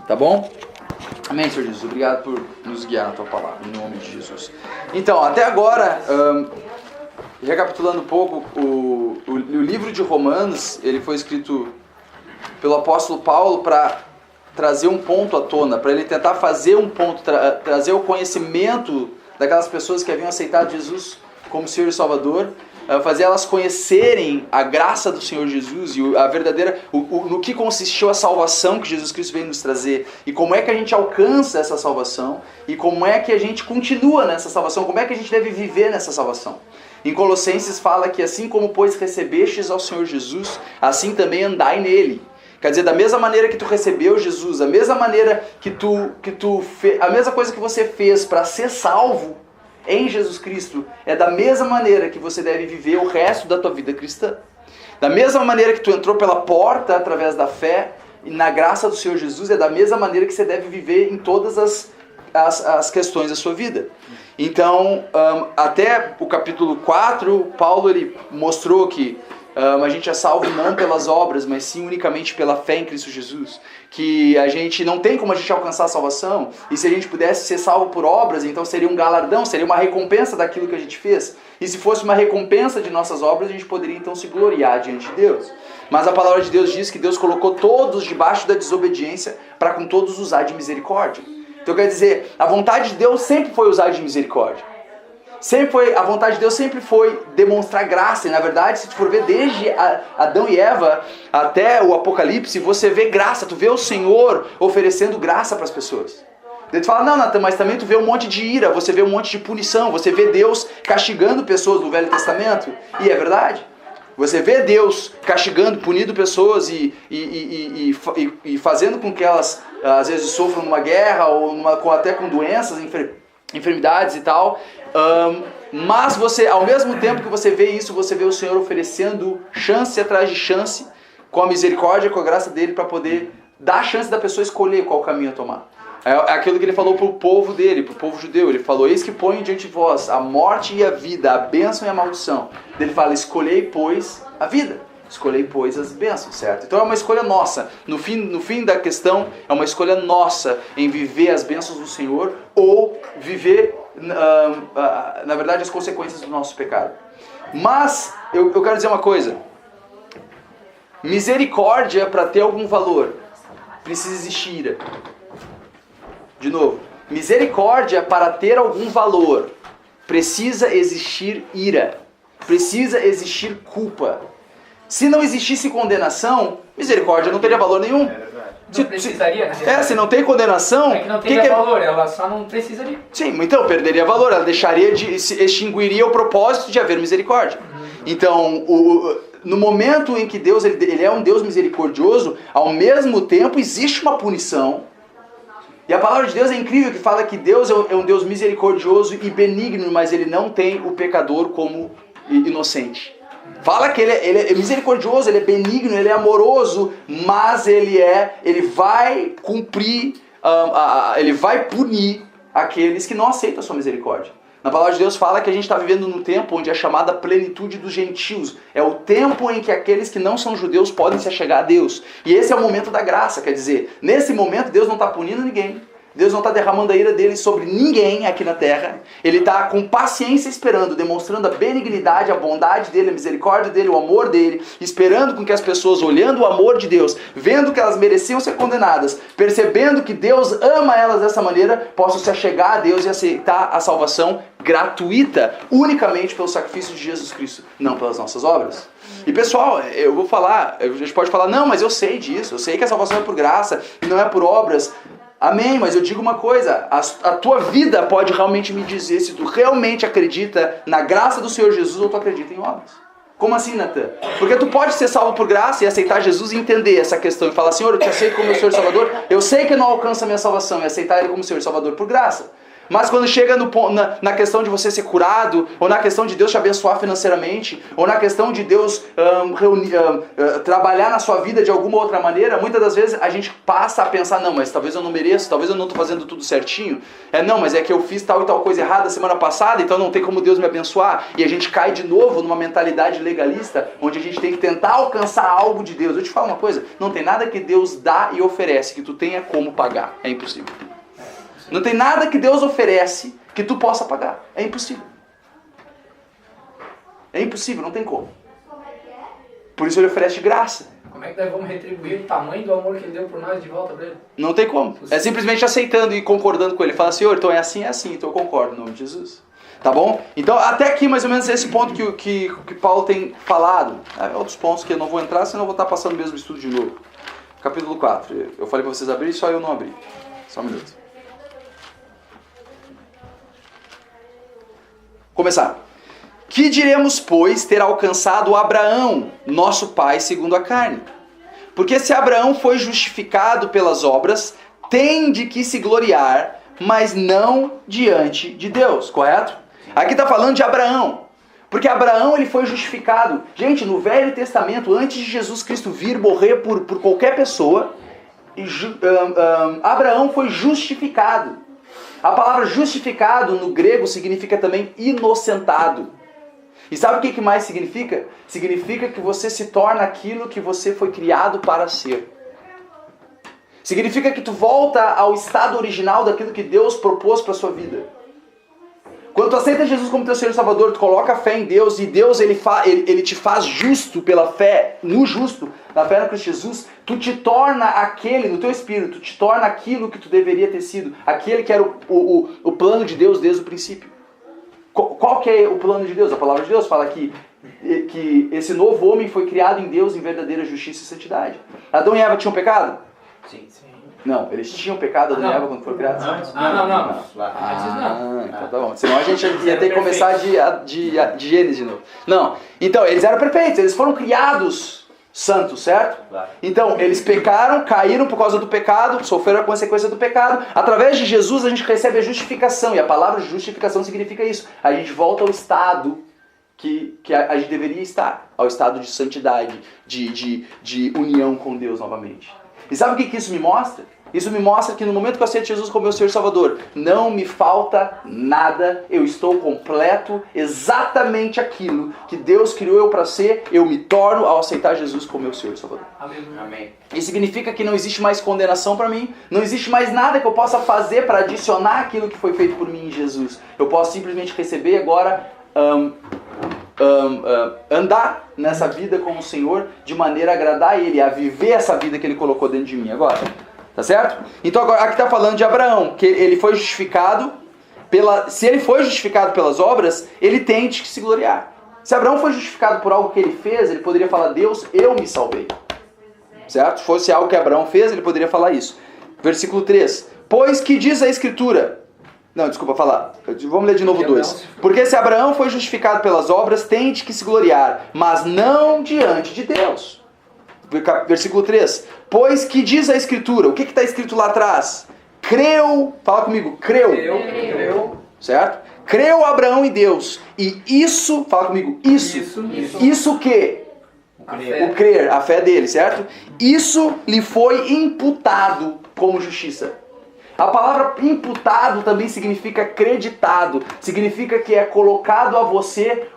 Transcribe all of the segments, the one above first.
Tá bom? Amém, Senhor Jesus. Obrigado por nos guiar na Tua palavra, em nome de Jesus. Então, até agora, recapitulando um pouco, o livro de Romanos, ele foi escrito pelo apóstolo Paulo para trazer um ponto à tona, para ele tentar fazer um ponto, trazer o conhecimento daquelas pessoas que haviam aceitado Jesus como Senhor e Salvador, fazer elas conhecerem a graça do Senhor Jesus e a verdadeira, no que consistiu a salvação que Jesus Cristo veio nos trazer e como é que a gente alcança essa salvação e como é que a gente continua nessa salvação, como é que a gente deve viver nessa salvação. Em Colossenses fala que assim como pois recebestes ao Senhor Jesus, assim também andai nele. Quer dizer, da mesma maneira que tu recebeu Jesus, a mesma maneira a mesma coisa que você fez para ser salvo em Jesus Cristo, é da mesma maneira que você deve viver o resto da tua vida cristã. Da mesma maneira que tu entrou pela porta através da fé e na graça do Senhor Jesus, é da mesma maneira que você deve viver em todas as questões da sua vida. Então, até o capítulo 4, Paulo ele mostrou que a gente é salvo não pelas obras, mas sim unicamente pela fé em Cristo Jesus. Que a gente não tem como a gente alcançar a salvação, e se a gente pudesse ser salvo por obras, então seria um galardão, seria uma recompensa daquilo que a gente fez. E se fosse uma recompensa de nossas obras, a gente poderia então se gloriar diante de Deus. Mas a palavra de Deus diz que Deus colocou todos debaixo da desobediência para com todos usar de misericórdia. Então quer dizer, a vontade de Deus sempre foi usar de misericórdia. A vontade de Deus sempre foi demonstrar graça. E na verdade, se tu for ver desde Adão e Eva até o Apocalipse, você vê graça, tu vê o Senhor oferecendo graça para as pessoas. Daí tu fala, não, Natan, mas também tu vê um monte de ira, você vê um monte de punição, você vê Deus castigando pessoas no Velho Testamento. E é verdade. Você vê Deus castigando, punindo pessoas e fazendo com que elas às vezes sofram numa guerra ou até com doenças, enfermidades e tal. Mas você, ao mesmo tempo que você vê isso, você vê o Senhor oferecendo chance atrás de chance, com a misericórdia, com a graça dele, para poder dar a chance da pessoa escolher qual caminho a tomar. É aquilo que ele falou para o povo dele, para o povo judeu. Ele falou, eis que ponho diante de vós a morte e a vida, a bênção e a maldição. Ele fala, escolhei, pois, a vida. Escolhei, pois, as bênçãos, certo? Então é uma escolha nossa. No fim da questão, é uma escolha nossa em viver as bênçãos do Senhor ou viver, na verdade, as consequências do nosso pecado. Mas, eu quero dizer uma coisa. Misericórdia, para ter algum valor, precisa existir ira. De novo, misericórdia, para ter algum valor, precisa existir ira. Precisa existir culpa. Se não existisse condenação, misericórdia não teria valor nenhum. Não precisaria, né? Se não tem condenação... É que não teria valor, ela só não precisaria. Sim, então perderia valor, ela extinguiria o propósito de haver misericórdia. Então, no momento em que Deus ele é um Deus misericordioso, ao mesmo tempo existe uma punição. E a palavra de Deus é incrível, que fala que Deus é um Deus misericordioso e benigno, mas ele não tem o pecador como inocente. Fala que ele é misericordioso, ele é benigno, ele é amoroso, mas ele vai cumprir, ele vai punir aqueles que não aceitam a sua misericórdia. Na palavra de Deus fala que a gente está vivendo num tempo onde é chamada plenitude dos gentios. É o tempo em que aqueles que não são judeus podem se achegar a Deus. E esse é o momento da graça, quer dizer, nesse momento Deus não está punindo ninguém. Deus não está derramando a ira dele sobre ninguém aqui na terra. Ele está com paciência esperando, demonstrando a benignidade, a bondade dele, a misericórdia dele, o amor dele, esperando com que as pessoas, olhando o amor de Deus, vendo que elas mereciam ser condenadas, percebendo que Deus ama elas dessa maneira, possam se achegar a Deus e aceitar a salvação gratuita, unicamente pelo sacrifício de Jesus Cristo, não pelas nossas obras. E pessoal, eu vou falar, a gente pode falar, não, mas eu sei disso, eu sei que a salvação é por graça e não é por obras. Amém, mas eu digo uma coisa, a tua vida pode realmente me dizer se tu realmente acredita na graça do Senhor Jesus ou tu acredita em obras. Como assim, Natan? Porque tu pode ser salvo por graça e aceitar Jesus e entender essa questão e falar, Senhor, eu te aceito como meu Senhor e Salvador, eu sei que não alcança a minha salvação e aceitar Ele como Senhor e Salvador por graça. Mas quando chega na questão de você ser curado, ou na questão de Deus te abençoar financeiramente, ou na questão de Deus trabalhar na sua vida de alguma outra maneira, muitas das vezes a gente passa a pensar, não, mas talvez eu não mereço, talvez eu não estou fazendo tudo certinho. Não, mas é que eu fiz tal e tal coisa errada semana passada, então não tem como Deus me abençoar. E a gente cai de novo numa mentalidade legalista, onde a gente tem que tentar alcançar algo de Deus. Eu te falo uma coisa, não tem nada que Deus dá e oferece que tu tenha como pagar. É impossível. Não tem nada que Deus oferece que tu possa pagar. É impossível. É impossível, não tem como. Por isso ele oferece de graça. Como é que nós vamos retribuir o tamanho do amor que ele deu por nós de volta para ele? Não tem como. É simplesmente aceitando e concordando com ele. Fala, Senhor, então é assim, então eu concordo, em nome de Jesus. Tá bom? Então, até aqui, mais ou menos, esse ponto que Paulo tem falado. Outros pontos que eu não vou entrar, senão eu vou estar passando o mesmo estudo de novo. Capítulo 4. Eu falei para vocês abrirem, só eu não abri. Só um minuto. Começar. Que diremos, pois, ter alcançado Abraão, nosso pai segundo a carne? Porque se Abraão foi justificado pelas obras, tem de que se gloriar, mas não diante de Deus, correto? Aqui está falando de Abraão, porque Abraão ele foi justificado. Gente, no Velho Testamento, antes de Jesus Cristo vir morrer por qualquer pessoa, Abraão foi justificado. A palavra justificado no grego significa também inocentado. E sabe o que mais significa? Significa que você se torna aquilo que você foi criado para ser. Significa que tu volta ao estado original daquilo que Deus propôs para a sua vida. Quando tu aceita Jesus como teu Senhor e Salvador, tu coloca a fé em Deus e Deus ele te faz justo pela fé, no justo, na fé no Cristo Jesus, tu te torna aquele, no teu espírito, tu te torna aquilo que tu deveria ter sido, aquele que era o plano de Deus desde o princípio. Qual que é o plano de Deus? A palavra de Deus fala que esse novo homem foi criado em Deus em verdadeira justiça e santidade. Adão e Eva tinham pecado? Sim. Não, eles tinham pecado, Adão e Eva, quando foram criados? Não. Então tá bom. Senão a gente ia ter que começar de Gênesis de novo. Não, então eles eram perfeitos, eles foram criados santos, certo? Claro. Então eles pecaram, caíram por causa do pecado, sofreram a consequência do pecado. Através de Jesus a gente recebe a justificação, e a palavra justificação significa isso. A gente volta ao estado que a gente deveria estar, ao estado de santidade, de união com Deus novamente. E sabe o que isso me mostra? Isso me mostra que no momento que eu aceito Jesus como meu Senhor e Salvador, não me falta nada, eu estou completo, exatamente aquilo que Deus criou eu para ser, eu me torno ao aceitar Jesus como meu Senhor e Salvador. Amém. Isso significa que não existe mais condenação para mim, não existe mais nada que eu possa fazer para adicionar aquilo que foi feito por mim em Jesus. Eu posso simplesmente receber agora, andar nessa vida com o Senhor de maneira a agradar a Ele, a viver essa vida que Ele colocou dentro de mim agora. Tá certo? Então agora aqui está falando de Abraão, que ele foi justificado, se ele foi justificado pelas obras, ele tem de se gloriar. Se Abraão foi justificado por algo que ele fez, ele poderia falar, Deus, eu me salvei. Certo? Se fosse algo que Abraão fez, ele poderia falar isso. Versículo 3. Pois que diz a Escritura... Não, desculpa falar. Vamos ler de novo 2. Porque se Abraão foi justificado pelas obras, tem de que se gloriar, mas não diante de Deus. Versículo 3. Pois que diz a Escritura, o que está escrito lá atrás? Creu, fala comigo, creu. Certo? Creu Abraão em Deus. E isso, fala comigo, isso o quê? O crer, a fé dele, certo? Isso lhe foi imputado como justiça. A palavra imputado também significa creditado. Significa que é colocado a você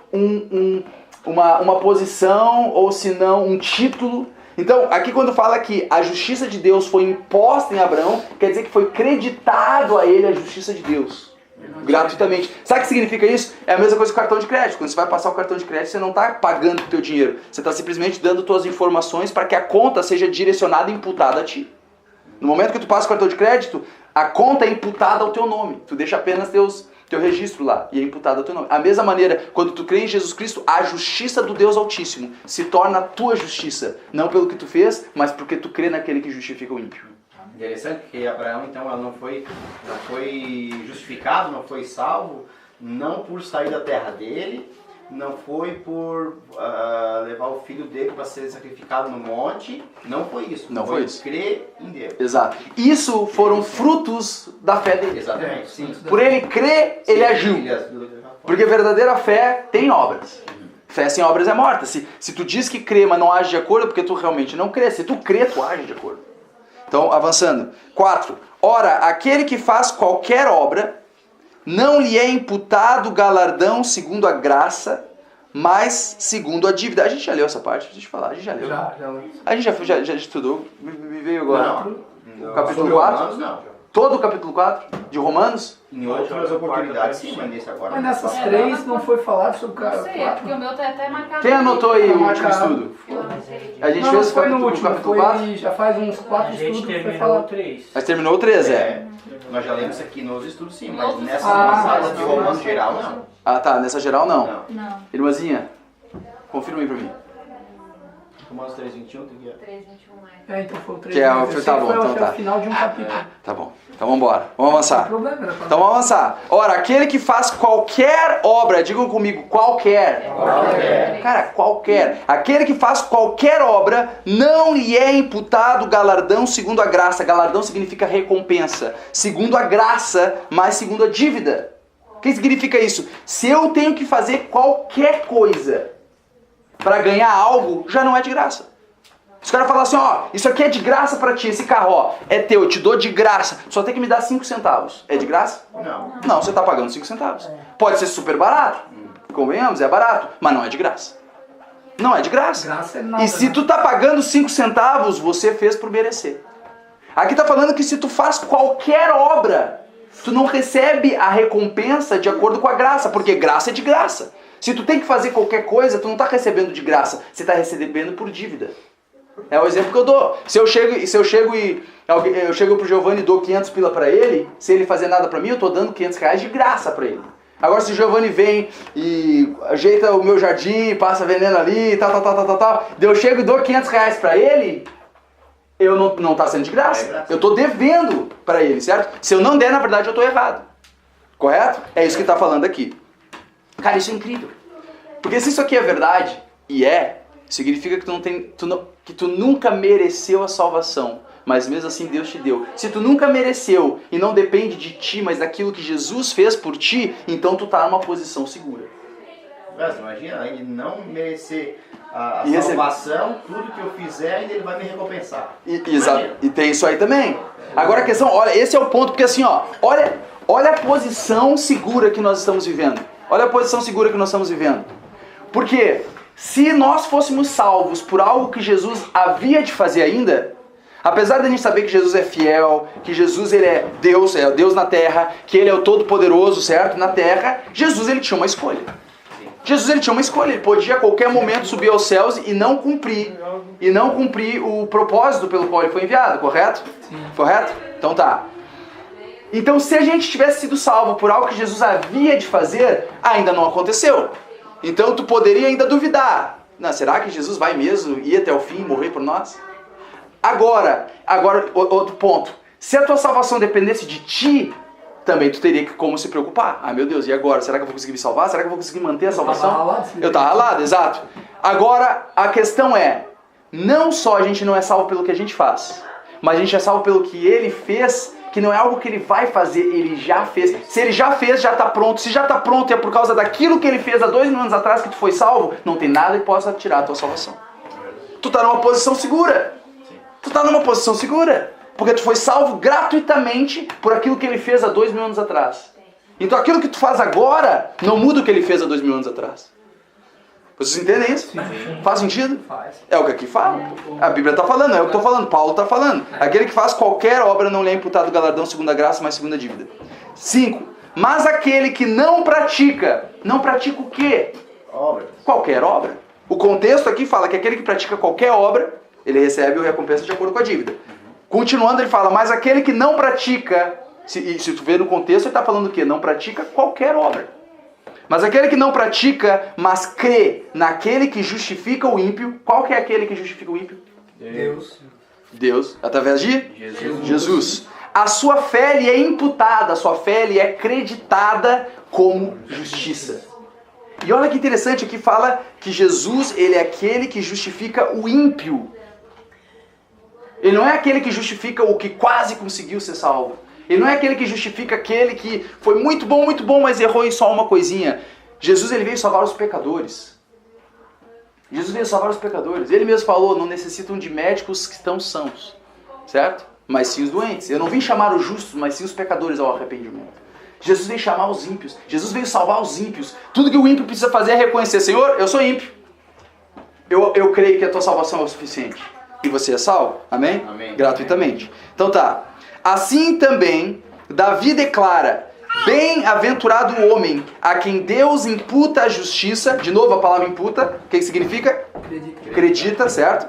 uma posição, ou se não, um título. Então, aqui quando fala que a justiça de Deus foi imposta em Abraão, quer dizer que foi creditado a ele a justiça de Deus. Gratuitamente. Sabe o que significa isso? É a mesma coisa que o cartão de crédito. Quando você vai passar o cartão de crédito, você não está pagando o teu dinheiro. Você está simplesmente dando suas informações para que a conta seja direcionada e imputada a ti. No momento que tu passa o cartão de crédito, a conta é imputada ao teu nome. Tu deixa apenas teu registro lá e é imputado ao teu nome. A mesma maneira, quando tu crê em Jesus Cristo, a justiça do Deus Altíssimo se torna a tua justiça. Não pelo que tu fez, mas porque tu crê naquele que justifica o ímpio. Interessante que Abraão, então, ela não foi justificado, não foi salvo, não por sair da terra dele, não foi por levar o filho dele para ser sacrificado no monte, não foi isso. Não foi isso. Crer em Deus. Exato. Isso foram frutos da fé dele. Exatamente, sim. Por ele crer, ele agiu. Porque verdadeira fé tem obras. Fé sem obras é morta. Se tu diz que crê, mas não age de acordo, é porque tu realmente não crê. Se tu crê, tu age de acordo. Então, avançando. 4. Ora, aquele que faz qualquer obra, não lhe é imputado galardão segundo a graça, mas segundo a dívida. A gente já leu essa parte, deixa eu falar, a gente já leu. Já. A gente já estudou, me veio agora. Não. O capítulo Sobre 4? Romanos, não. Todo o capítulo 4 de Romanos? Em outras oportunidades, sim, mas nesse agora. Mas nessas 3 não foi falado sobre o cara. Não sei, é porque o meu tá até marcado. Quem anotou aí o último marcado. estudo? Eu não sei. A gente Não, fez não foi no último, capítulo foi 4? já faz uns 4 A gente estudos que foi terminou falado. 3. Mas terminou o 13, é. Nós já lemos isso aqui nos estudos, sim, mas Outros nessa estudos. sala de Ah, Romanos sim. geral, não. Ah tá, nessa geral não. Não. Não, Irmãzinha, confirma aí pra mim. Romanos 3:21, tem que 3, 21 é. É, então foi o 3. Que é o- tá bom, então foi tá. o final de um capítulo. Tá bom, então vamos embora, vamos Não tem avançar. problema, era pra- Então vamos avançar. Ora, aquele que faz qualquer obra, digam comigo, qualquer. Cara, qualquer. Aquele que faz qualquer obra, não lhe é imputado galardão segundo a graça. Galardão significa recompensa. Segundo a graça, mas segundo a dívida. O que significa isso? Se eu tenho que fazer qualquer coisa para ganhar algo, já não é de graça. Se o cara falar assim, ó, isso aqui é de graça pra ti, esse carro, ó, é teu, eu te dou de graça, só tem que me dar 5 centavos. É de graça? Não. Não, você tá pagando 5 centavos. Pode ser super barato, convenhamos, é barato, mas não é de graça. Não é de graça. Graça é nada, E se né? tu tá pagando 5 centavos, você fez por merecer. Aqui tá falando que se tu faz qualquer obra, tu não recebe a recompensa de acordo com a graça, porque graça é de graça. Se tu tem que fazer qualquer coisa, tu não tá recebendo de graça, você tá recebendo por dívida. É o exemplo que eu dou. Se eu chego pro Giovanni e dou 500 pila pra ele, se ele fazer nada pra mim, eu tô dando 500 reais de graça pra ele. Agora se o Giovanni vem e ajeita o meu jardim, passa veneno ali, tal, daí eu chego e dou 500 reais pra ele, eu não tá sendo de graça. Eu tô devendo pra ele, certo? Se eu não der, na verdade, eu tô errado. Correto? É isso que tá falando aqui. Cara, isso é incrível. Porque se isso aqui é verdade, e significa que tu nunca mereceu a salvação, mas mesmo assim Deus te deu. Se tu nunca mereceu e não depende de ti, mas daquilo que Jesus fez por ti, então tu tá numa posição segura. Mas imagina, ele não merecer a E esse- salvação, tudo que eu fizer, ainda ele vai me recompensar. E tem isso aí também. Agora a questão, olha, esse é o ponto, porque assim, ó, olha a posição segura que nós estamos vivendo. Olha a posição segura que nós estamos vivendo. Porque se nós fôssemos salvos por algo que Jesus havia de fazer ainda, apesar de a gente saber que Jesus é fiel, que Jesus ele é Deus na terra, que ele é o Todo-Poderoso, certo? Na terra, Jesus ele tinha uma escolha. Jesus ele tinha uma escolha, ele podia a qualquer momento subir aos céus e não cumprir o propósito pelo qual ele foi enviado, correto? Sim. Correto? Então tá. Então se a gente tivesse sido salvo por algo que Jesus havia de fazer, ainda não aconteceu. Então tu poderia ainda duvidar. Não, será que Jesus vai mesmo ir até o fim e morrer por nós? Agora, outro ponto. Se a tua salvação dependesse de ti, também tu teria que como se preocupar. Ah, meu Deus, e agora? Será que eu vou conseguir me salvar? Será que eu vou conseguir manter a salvação? tava ralado, sim. Eu tava ralado, exato. Agora, a questão é, não só a gente não é salvo pelo que a gente faz, mas a gente é salvo pelo que ele fez, que não é algo que ele vai fazer, ele já fez. Se ele já fez, já está pronto. Se já está pronto e é por causa daquilo que ele fez há 2.000 anos atrás que tu foi salvo, não tem nada que possa tirar a tua salvação. Tu tá numa posição segura. Tu tá numa posição segura. Porque tu foi salvo gratuitamente por aquilo que ele fez há 2.000 anos atrás. Então aquilo que tu faz agora não muda o que ele fez há 2.000 anos atrás. Vocês entendem isso? Faz sentido? Faz. É o que aqui fala. A Bíblia está falando, é o que estou falando, Paulo está falando. Aquele que faz qualquer obra não lhe é imputado galardão segundo a graça, mas segundo a dívida. 5. Mas aquele que não pratica o quê? Obra. Qualquer obra. O contexto aqui fala que aquele que pratica qualquer obra, ele recebe a recompensa de acordo com a dívida. Continuando ele fala, mas aquele que não pratica, se tu ver no contexto ele está falando o quê? Não pratica qualquer obra. Mas aquele que não pratica, mas crê naquele que justifica o ímpio, qual que é aquele que justifica o ímpio? Deus, através de Jesus. A sua fé lhe é imputada, a sua fé lhe é creditada como justiça. E olha que interessante, aqui fala que Jesus, ele é aquele que justifica o ímpio. Ele não é aquele que justifica o que quase conseguiu ser salvo. Ele não é aquele que justifica aquele que foi muito bom, mas errou em só uma coisinha. Jesus, ele veio salvar os pecadores. Jesus veio salvar os pecadores. Ele mesmo falou, não necessitam de médicos que estão sãos, certo? Mas sim os doentes. Eu não vim chamar os justos, mas sim os pecadores ao arrependimento. Jesus veio chamar os ímpios. Jesus veio salvar os ímpios. Tudo que o ímpio precisa fazer é reconhecer, Senhor, eu sou ímpio. Eu creio que a tua salvação é o suficiente. E você é salvo? Amém? Amém. Gratuitamente. Então tá. Assim também, Davi declara, bem-aventurado o homem a quem Deus imputa a justiça. De novo a palavra imputa. O que significa? Acredita, certo?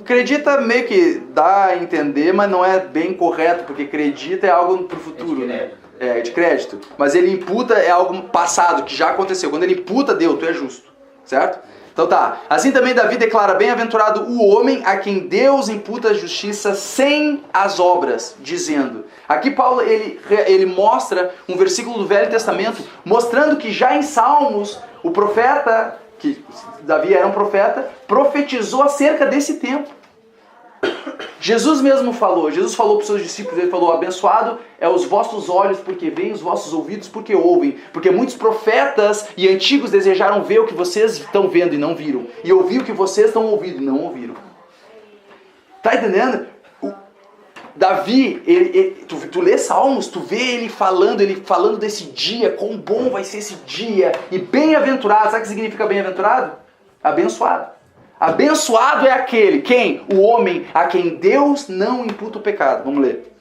Acredita meio que dá a entender, mas não é bem correto, porque acredita é algo pro futuro, né? É de crédito. Mas ele imputa é algo passado, que já aconteceu. Quando ele imputa, Deus, tu é justo, certo? Então tá. Assim também Davi declara, bem-aventurado o homem a quem Deus imputa a justiça sem as obras, dizendo. Aqui Paulo, ele mostra um versículo do Velho Testamento, mostrando que já em Salmos, o profeta, que Davi era um profeta, profetizou acerca desse tempo. Jesus mesmo falou, Jesus falou para os seus discípulos, ele falou, abençoado é os vossos olhos porque veem, os vossos ouvidos porque ouvem, porque muitos profetas e antigos desejaram ver o que vocês estão vendo e não viram, e ouvir o que vocês estão ouvindo e não ouviram. Tá entendendo? Davi, tu lê Salmos, tu vê ele falando desse dia, quão bom vai ser esse dia, e bem-aventurado, sabe o que significa bem-aventurado? Abençoado. Abençoado é aquele, quem? O homem a quem Deus não imputa o pecado. Vamos ler.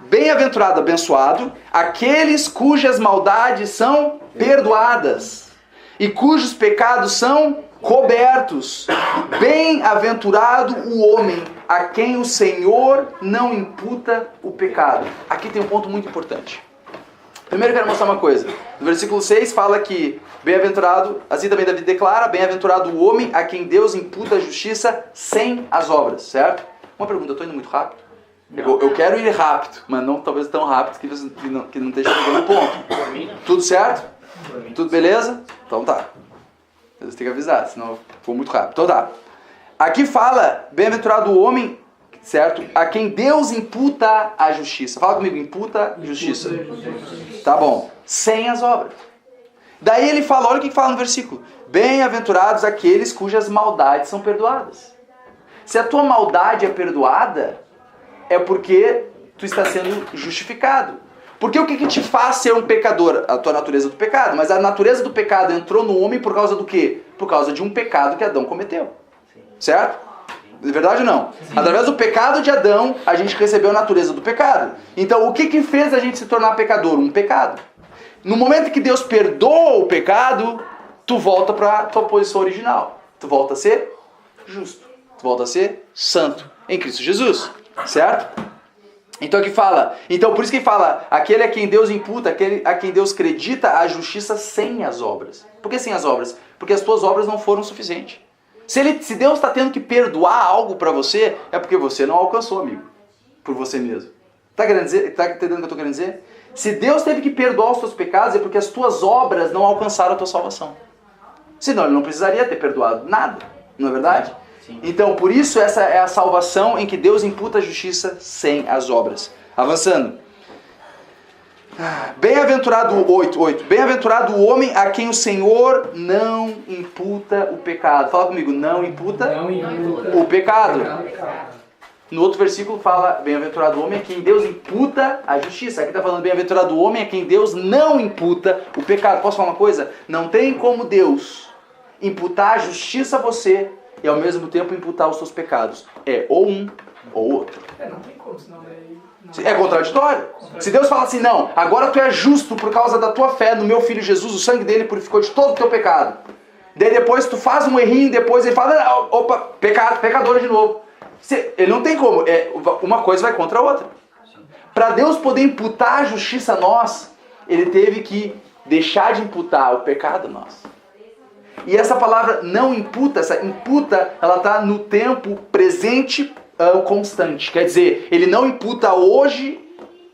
Bem-aventurado, abençoado, aqueles cujas maldades são perdoadas e cujos pecados são cobertos. Bem-aventurado o homem a quem o Senhor não imputa o pecado. Aqui tem um ponto muito importante. Primeiro eu quero mostrar uma coisa. No versículo 6 fala que bem-aventurado, assim também Davi declara, bem-aventurado o homem a quem Deus imputa a justiça sem as obras, certo? Uma pergunta, eu estou indo muito rápido? Eu quero ir rápido, mas não talvez tão rápido que não esteja chegando no ponto. Tudo certo? Tudo beleza? Então tá. Você tem que avisar, senão for muito rápido. Então tá. Aqui fala, bem-aventurado o homem, certo? A quem Deus imputa a justiça. Fala comigo, imputa justiça. Tá bom. Sem as obras. Daí ele fala, olha o que fala no versículo. Bem-aventurados aqueles cujas maldades são perdoadas. Se a tua maldade é perdoada, é porque tu está sendo justificado. Porque o que te faz ser um pecador? A tua natureza do pecado. Mas a natureza do pecado entrou no homem por causa do quê? Por causa de um pecado que Adão cometeu. Certo? É verdade ou não? Sim. Através do pecado de Adão, a gente recebeu a natureza do pecado. Então, o que fez a gente se tornar pecador? Um pecado. No momento que Deus perdoa o pecado, tu volta para a tua posição original. Tu volta a ser justo. Tu volta a ser santo em Cristo Jesus. Certo? Então aqui fala, então por isso que fala, aquele a quem Deus imputa, aquele a quem Deus acredita a justiça sem as obras. Por que sem as obras? Porque as tuas obras não foram suficientes. Se Deus está tendo que perdoar algo para você, é porque você não alcançou, amigo, por você mesmo. Tá entendendo o que eu estou querendo dizer? Se Deus teve que perdoar os teus pecados, é porque as tuas obras não alcançaram a tua salvação. Senão ele não precisaria ter perdoado nada, não é verdade? Sim. Então, por isso, essa é a salvação em que Deus imputa a justiça sem as obras. Avançando. Bem-aventurado, 8. Bem-aventurado o homem a quem o Senhor não imputa o pecado. Fala comigo, não imputa o pecado. No outro versículo fala, bem-aventurado o homem a quem Deus imputa a justiça. Aqui está falando, bem-aventurado o homem a quem Deus não imputa o pecado. Posso falar uma coisa? Não tem como Deus imputar a justiça a você e ao mesmo tempo imputar os seus pecados. É ou um ou outro. Não tem como, senão é contraditório. Se Deus fala assim, não, agora tu é justo por causa da tua fé no meu filho Jesus, o sangue dele purificou de todo o teu pecado. Daí depois tu faz um errinho, depois ele fala, opa, pecador de novo. Ele não tem como, uma coisa vai contra a outra. Para Deus poder imputar a justiça a nós, ele teve que deixar de imputar o pecado a nós. E essa palavra não imputa, essa imputa, ela está no tempo presente constante. Quer dizer, ele não imputa hoje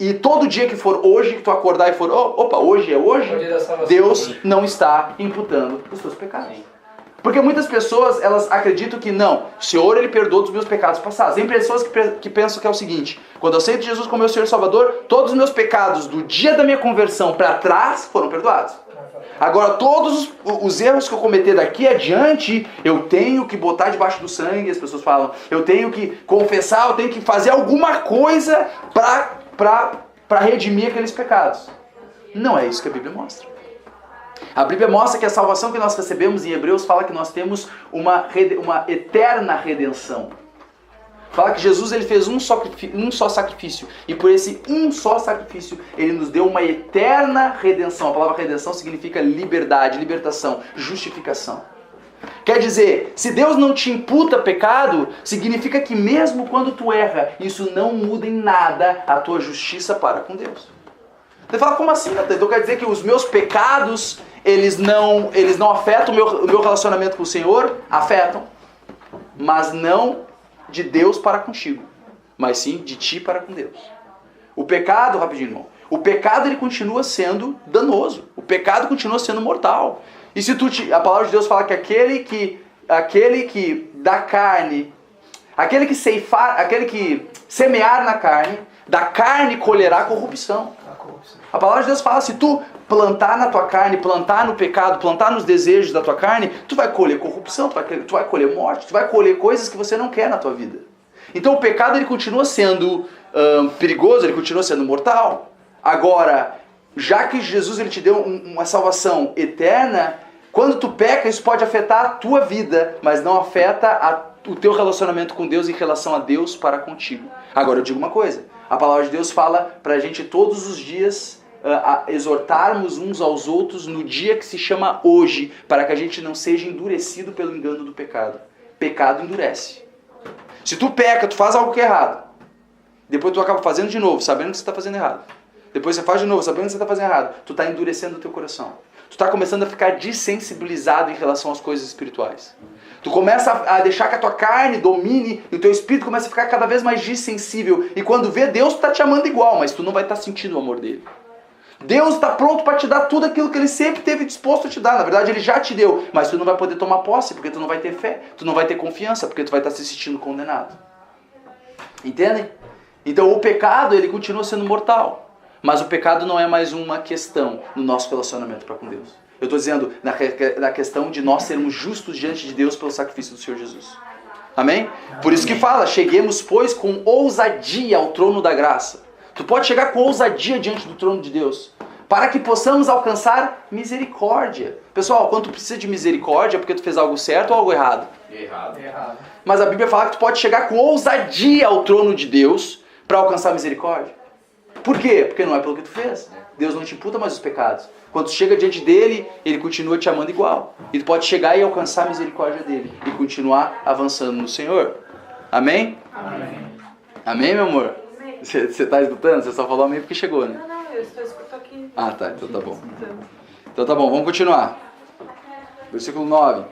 e todo dia que for hoje, que tu acordar e for, opa, hoje é hoje, É o dia da salvação. Deus não está imputando os teus pecados. Porque muitas pessoas, elas acreditam que não, o Senhor, Ele perdoa dos meus pecados passados. Tem pessoas que pensam que é o seguinte: quando eu aceito Jesus como meu Senhor e Salvador, todos os meus pecados do dia da minha conversão para trás foram perdoados. Agora, todos os erros que eu cometer daqui adiante, eu tenho que botar debaixo do sangue, as pessoas falam, eu tenho que confessar, eu tenho que fazer alguma coisa para redimir aqueles pecados. Não é isso que a Bíblia mostra. A Bíblia mostra que a salvação que nós recebemos em Hebreus fala que nós temos uma eterna redenção. Fala que Jesus ele fez um só sacrifício. E por esse um só sacrifício, ele nos deu uma eterna redenção. A palavra redenção significa liberdade, libertação, justificação. Quer dizer, se Deus não te imputa pecado, significa que mesmo quando tu erra, isso não muda em nada a tua justiça para com Deus. Você fala, como assim? Então quer dizer que os meus pecados, eles não afetam o meu relacionamento com o Senhor? Afetam. Mas não de Deus para contigo, mas sim de ti para com Deus. O pecado, rapidinho, irmão, o pecado ele continua sendo danoso. O pecado continua sendo mortal. E se a palavra de Deus fala que aquele que dá carne, aquele que semear na carne, da carne colherá corrupção. A palavra de Deus fala, se tu plantar na tua carne, plantar no pecado, plantar nos desejos da tua carne, tu vai colher corrupção, tu vai colher morte, tu vai colher coisas que você não quer na tua vida. Então o pecado ele continua sendo perigoso, ele continua sendo mortal. Agora, já que Jesus ele te deu uma salvação eterna, quando tu peca, isso pode afetar a tua vida, mas não afeta o teu relacionamento com Deus em relação a Deus para contigo. Agora eu digo uma coisa, a palavra de Deus fala pra gente todos os dias exortarmos uns aos outros no dia que se chama hoje, para que a gente não seja endurecido pelo engano do pecado. Pecado endurece. Se tu peca, tu faz algo que é errado, depois tu acaba fazendo de novo, sabendo que você está fazendo errado. Depois você faz de novo, sabendo que você está fazendo errado. Tu está endurecendo o teu coração. Tu está começando a ficar desensibilizado em relação às coisas espirituais. Tu começa a deixar que a tua carne domine e o teu espírito começa a ficar cada vez mais dissensível. E quando vê, Deus está te amando igual, mas tu não vai estar sentindo o amor dele. Deus está pronto para te dar tudo aquilo que ele sempre teve disposto a te dar. Na verdade, ele já te deu, mas tu não vai poder tomar posse, porque tu não vai ter fé. Tu não vai ter confiança, porque tu vai estar se sentindo condenado. Entendem? Então o pecado, ele continua sendo mortal. Mas o pecado não é mais uma questão no nosso relacionamento para com Deus. Eu estou dizendo na questão de nós sermos justos diante de Deus pelo sacrifício do Senhor Jesus. Amém? Por isso que fala, cheguemos, pois, com ousadia ao trono da graça. Tu pode chegar com ousadia diante do trono de Deus, para que possamos alcançar misericórdia. Pessoal, quando tu precisa de misericórdia, é porque tu fez algo certo ou algo errado? Errado. Mas a Bíblia fala que tu pode chegar com ousadia ao trono de Deus para alcançar misericórdia. Por quê? Porque não é pelo que tu fez. Deus não te imputa mais os pecados. Quando tu chega diante dele, ele continua te amando igual. E tu pode chegar e alcançar a misericórdia dele. E continuar avançando no Senhor. Amém? Amém. Amém, meu amor? Você está escutando? Você só falou amém porque chegou, né? Não, eu estou escutando aqui. Ah, tá. Então tá bom. Então tá bom, vamos continuar. Versículo 9.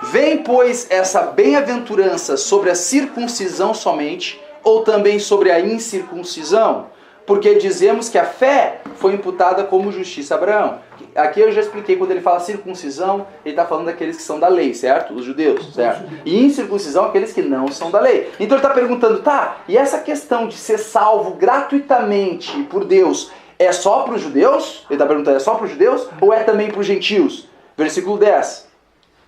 Vem, pois, essa bem-aventurança sobre a circuncisão somente, ou também sobre a incircuncisão? Porque dizemos que a fé foi imputada como justiça a Abraão. Aqui eu já expliquei, quando ele fala circuncisão, ele está falando daqueles que são da lei, certo? Os judeus, certo? E incircuncisão, aqueles que não são da lei. Então ele está perguntando, tá, e essa questão de ser salvo gratuitamente por Deus, é só para os judeus? Ele está perguntando, é só para os judeus? Ou é também para os gentios? Versículo 10.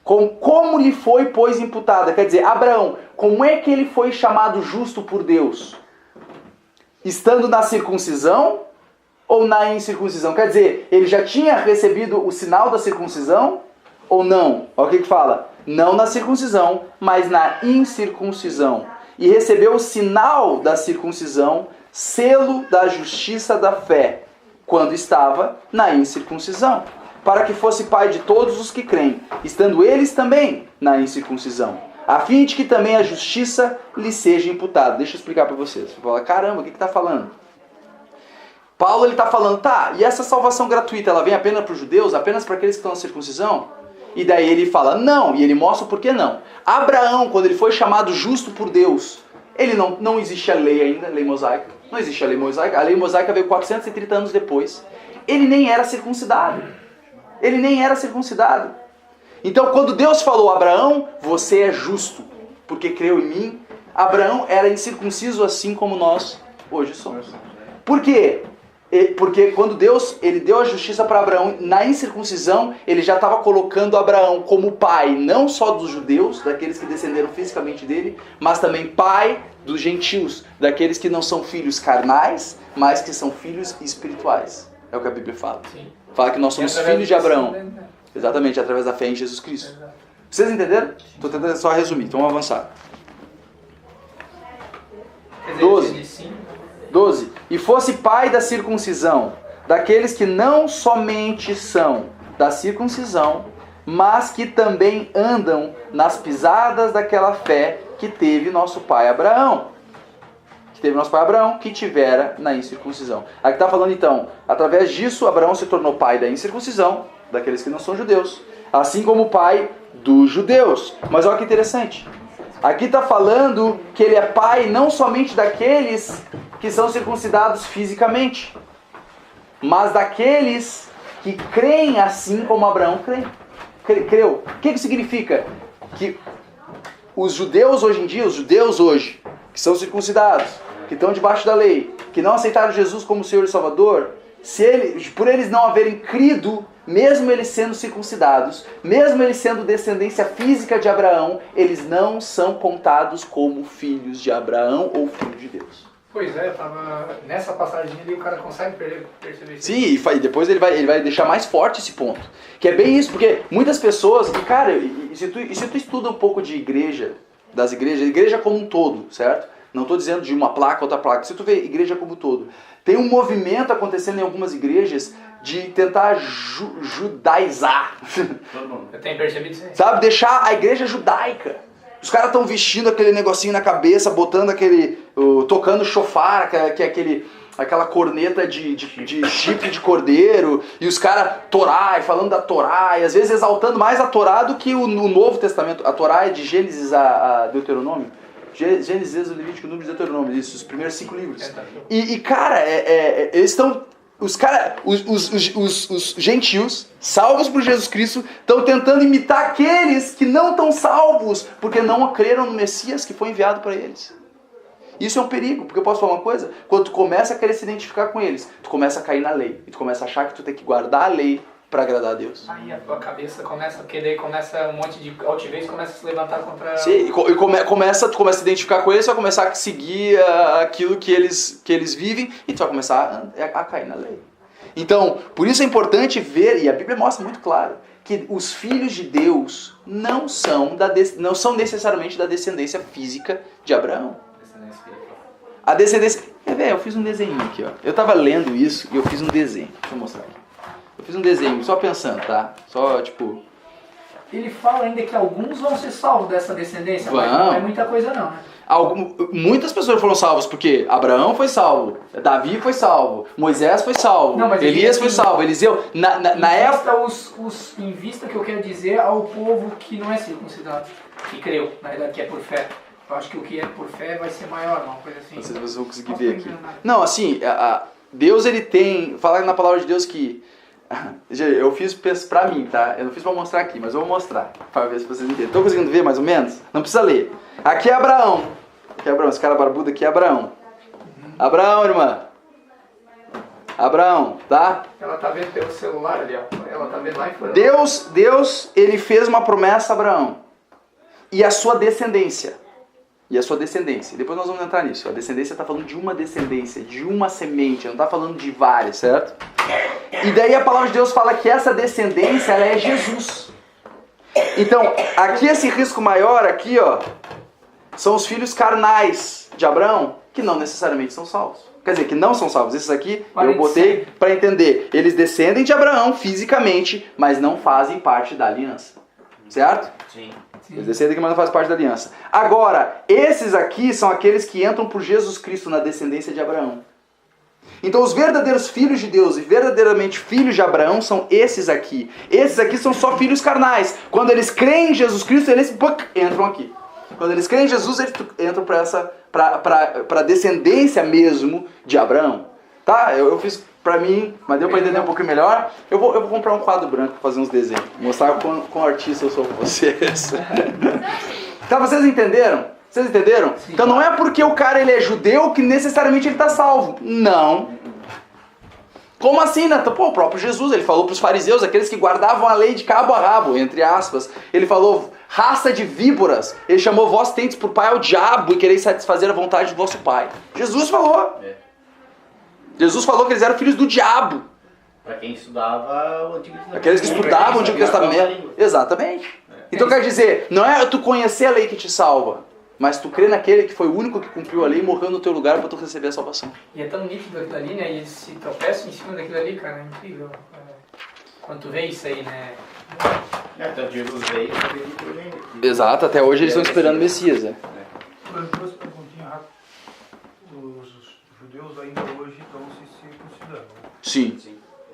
Como lhe foi, pois, imputada? Quer dizer, Abraão, como é que ele foi chamado justo por Deus? Estando na circuncisão ou na incircuncisão? Quer dizer, ele já tinha recebido o sinal da circuncisão ou não? Olha o que fala. Não na circuncisão, mas na incircuncisão. E recebeu o sinal da circuncisão, selo da justiça da fé, quando estava na incircuncisão, para que fosse pai de todos os que creem, estando eles também na incircuncisão, a fim de que também a justiça lhe seja imputada. Deixa eu explicar para vocês. Você fala, caramba, o que está falando? Paulo está falando, tá, e essa salvação gratuita, ela vem apenas para os judeus, apenas para aqueles que estão na circuncisão? E daí ele fala, não, e ele mostra o porquê não. Abraão, quando ele foi chamado justo por Deus, Ele não existia lei ainda, lei mosaica. Não existia lei mosaica. A lei mosaica veio 430 anos depois. Ele nem era circuncidado. Ele nem era circuncidado. Então, quando Deus falou a Abraão, você é justo, porque creu em mim, Abraão era incircunciso assim como nós hoje somos. Por quê? Porque quando Deus ele deu a justiça para Abraão, na incircuncisão, ele já estava colocando Abraão como pai, não só dos judeus, daqueles que descenderam fisicamente dele, mas também pai dos gentios, daqueles que não são filhos carnais, mas que são filhos espirituais. É o que a Bíblia fala. Sim. Fala que nós somos filhos de Abraão. Exatamente, através da fé em Jesus Cristo. Vocês entenderam? Estou tentando só resumir, então vamos avançar. 12. E fosse pai da circuncisão, daqueles que não somente são da circuncisão, mas que também andam nas pisadas daquela fé que teve nosso pai Abraão. Que tivera na incircuncisão. Aqui está falando então, através disso Abraão se tornou pai da incircuncisão, daqueles que não são judeus, assim como pai dos judeus. Mas olha que interessante. Aqui está falando que ele é pai não somente daqueles que são circuncidados fisicamente, mas daqueles que creem assim como Abraão creu. O que significa? Que os judeus hoje em dia, que são circuncidados, que estão debaixo da lei, que não aceitaram Jesus como Senhor e Salvador, por eles não haverem crido, mesmo eles sendo circuncidados, mesmo eles sendo descendência física de Abraão, eles não são contados como filhos de Abraão ou filhos de Deus. Pois é, eu tava nessa passagem ali, o cara consegue perceber isso. Sim, e depois ele vai deixar mais forte esse ponto. Que é bem isso, porque muitas pessoas, e cara, se tu estuda um pouco de igreja, igreja como um todo, certo? Não estou dizendo de uma placa, outra placa. Se tu vê igreja como um todo, tem um movimento acontecendo em algumas igrejas de tentar judaizar. Eu tenho percebido isso aí. Sabe? Deixar a igreja judaica. Os caras estão vestindo aquele negocinho na cabeça, botando tocando chofar, que é aquela corneta de chifre de cordeiro, e os caras Torá, e falando da Torá, e às vezes exaltando mais a Torá do que o Novo Testamento. A Torá é de Gênesis a Deuteronômio. Gênesis, Levítico, Números e Deuteronômio, isso, os primeiros 5 livros. E cara, eles estão... Os gentios, salvos por Jesus Cristo, estão tentando imitar aqueles que não estão salvos, porque não creram no Messias que foi enviado para eles. Isso é um perigo, porque eu posso falar uma coisa? Quando tu começa a querer se identificar com eles, tu começa a cair na lei, e tu começa a achar que tu tem que guardar a lei para agradar a Deus. Aí a tua cabeça começa, porque daí começa um monte de altivez, começa a se levantar contra... Sim, e tu começa a se identificar com eles, tu vai começar a seguir aquilo que eles vivem, e tu vai começar a cair na lei. Então, por isso é importante ver, e a Bíblia mostra muito claro, que os filhos de Deus não são necessariamente da descendência física de Abraão. A descendência... eu fiz um desenho aqui, ó. Eu tava lendo isso e eu fiz um desenho. Deixa eu mostrar aqui. Eu fiz um desenho, só pensando, tá? Só, tipo... Ele fala ainda que alguns vão ser salvos dessa descendência, mas não é muita coisa não, né? Muitas pessoas foram salvas, porque Abraão foi salvo, Davi foi salvo, Moisés foi salvo, Elias foi salvo, Eliseu... Na época... Em vista que eu quero dizer ao povo que não é circuncidado, que creu, na verdade, que é por fé. Eu acho que o que é por fé vai ser maior, uma coisa assim. Não sei se vocês vão conseguir ver aqui. Não, assim, Deus ele tem... Fala na palavra de Deus que... Eu fiz pra mim, tá? Eu não fiz pra mostrar aqui, mas eu vou mostrar, pra ver se vocês entendem. Estão conseguindo ver mais ou menos? Não precisa ler. Aqui é Abraão. Esse cara barbudo aqui é Abraão. Abraão, irmã. Abraão, tá? Ela tá vendo pelo celular ali, ó. Ela tá vendo lá em fora. Deus, ele fez uma promessa a Abraão. E a sua descendência. Depois nós vamos entrar nisso. A descendência está falando de uma descendência, de uma semente, não está falando de várias, certo? E daí a palavra de Deus fala que essa descendência, ela é Jesus. Então, aqui esse risco maior, aqui, ó, são os filhos carnais de Abraão, que não necessariamente são salvos. Quer dizer, que não são salvos. Esses aqui eu botei para entender. Eles descendem de Abraão fisicamente, mas não fazem parte da aliança. Certo? Sim. Eles descendem mas não fazem parte da aliança. Agora, esses aqui são aqueles que entram por Jesus Cristo na descendência de Abraão. Então os verdadeiros filhos de Deus e verdadeiramente filhos de Abraão são esses aqui. Esses aqui são só filhos carnais. Quando eles creem em Jesus Cristo, eles entram aqui. Quando eles creem em Jesus, eles entram para a descendência mesmo de Abraão. Tá? Eu fiz pra mim, mas deu pra entender um pouquinho melhor. Eu vou comprar um quadro branco pra fazer uns desenhos. Mostrar quão artista eu sou pra vocês. Então vocês entenderam? Vocês entenderam? Sim. Então não é porque o cara ele é judeu que necessariamente ele tá salvo. Não. Como assim, Natan? Pô, o próprio Jesus, ele falou pros fariseus, aqueles que guardavam a lei de cabo a rabo, entre aspas. Ele falou, raça de víboras. Ele chamou vós tendes por pai ao diabo e quereis satisfazer a vontade do vosso pai. Jesus falou. Jesus falou que eles eram filhos do diabo. Para quem estudava o Antigo Testamento. Aqueles que estudavam o Antigo Testamento. Exatamente. Então quer dizer, não é tu conhecer a lei que te salva, mas tu crê naquele que foi o único que cumpriu a lei e morreu no teu lugar para tu receber a salvação. E é tão nítido aquilo ali, né? E eles se tropeçam em cima daquilo ali, cara. É incrível. Quando tu vê isso aí, né? Então Jesus veio e veio por ele. Exato, até hoje eles estão esperando o Messias, né? Duas perguntinhas rápidas. Os judeus ainda hoje estão se circuncidando. Sim.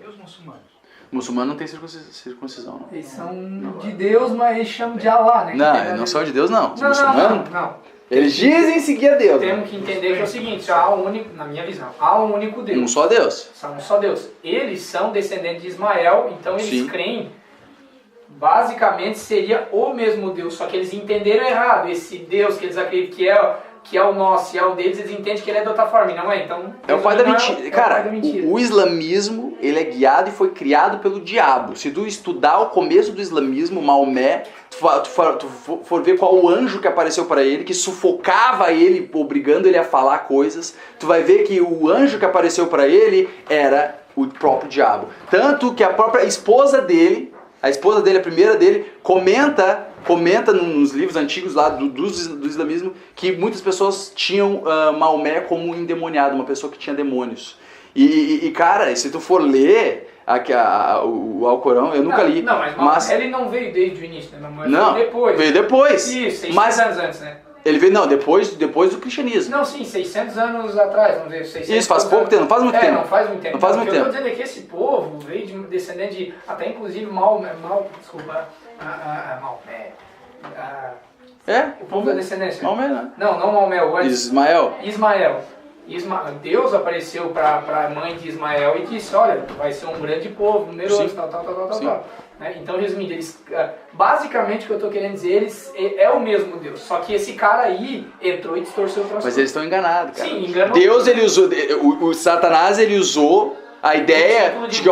E os muçulmanos? O muçulmano não tem circuncisão, não. Eles são de Deus, mas eles chamam de Allah, né? Não, eles não são de Deus, não. Os Não, muçulmanos, não. eles dizem seguir a Deus. Né? Temos que entender que é o seguinte, há um único, na minha visão, há um único Deus. Um só Deus. São um só Deus. Eles são descendentes de Ismael, então eles Sim. creem, basicamente seria o mesmo Deus, só que eles entenderam errado. Esse Deus que eles acreditam que é o nosso e é o deles, eles entendem que ele é de outra forma, e não é. Então, É o pai da não mentira. é o Cara, pai da mentira. o islamismo, ele é guiado e foi criado pelo diabo. Se tu estudar o começo do islamismo, Maomé, tu for ver qual o anjo que apareceu para ele, que sufocava ele, obrigando ele a falar coisas, tu vai ver que o anjo que apareceu para ele era o próprio diabo. Tanto que a própria esposa dele, a primeira dele, comenta nos livros antigos lá do islamismo que muitas pessoas tinham Maomé como um endemoniado, uma pessoa que tinha demônios. E cara, se tu for ler o Alcorão, eu nunca li. Não, mas ele não veio desde o início, né? Mas não, veio depois. Veio depois. Isso, 600 mas anos antes, né? ele veio, não, depois do cristianismo. Não, sim, 600 anos atrás, vamos dizer, 600 Isso, faz pouco tempo, não faz muito tempo. Não faz muito tempo. Não faz muito O que eu tempo. tô dizendo é que esse povo veio de descendente de, até inclusive Maomé. O povo da descendência. Maomé, né? Não Maomé, o antes. Ismael. Deus apareceu para a mãe de Ismael e disse, olha, vai ser um grande povo, numeroso, Sim. tal. Sim. Né? Então, resumindo, basicamente o que eu estou querendo dizer, é o mesmo Deus. Só que esse cara aí entrou e distorceu o troço. Mas eles estão enganados, cara. Sim, enganou. Deus, ele usou, o Satanás, ele usou a ideia de que,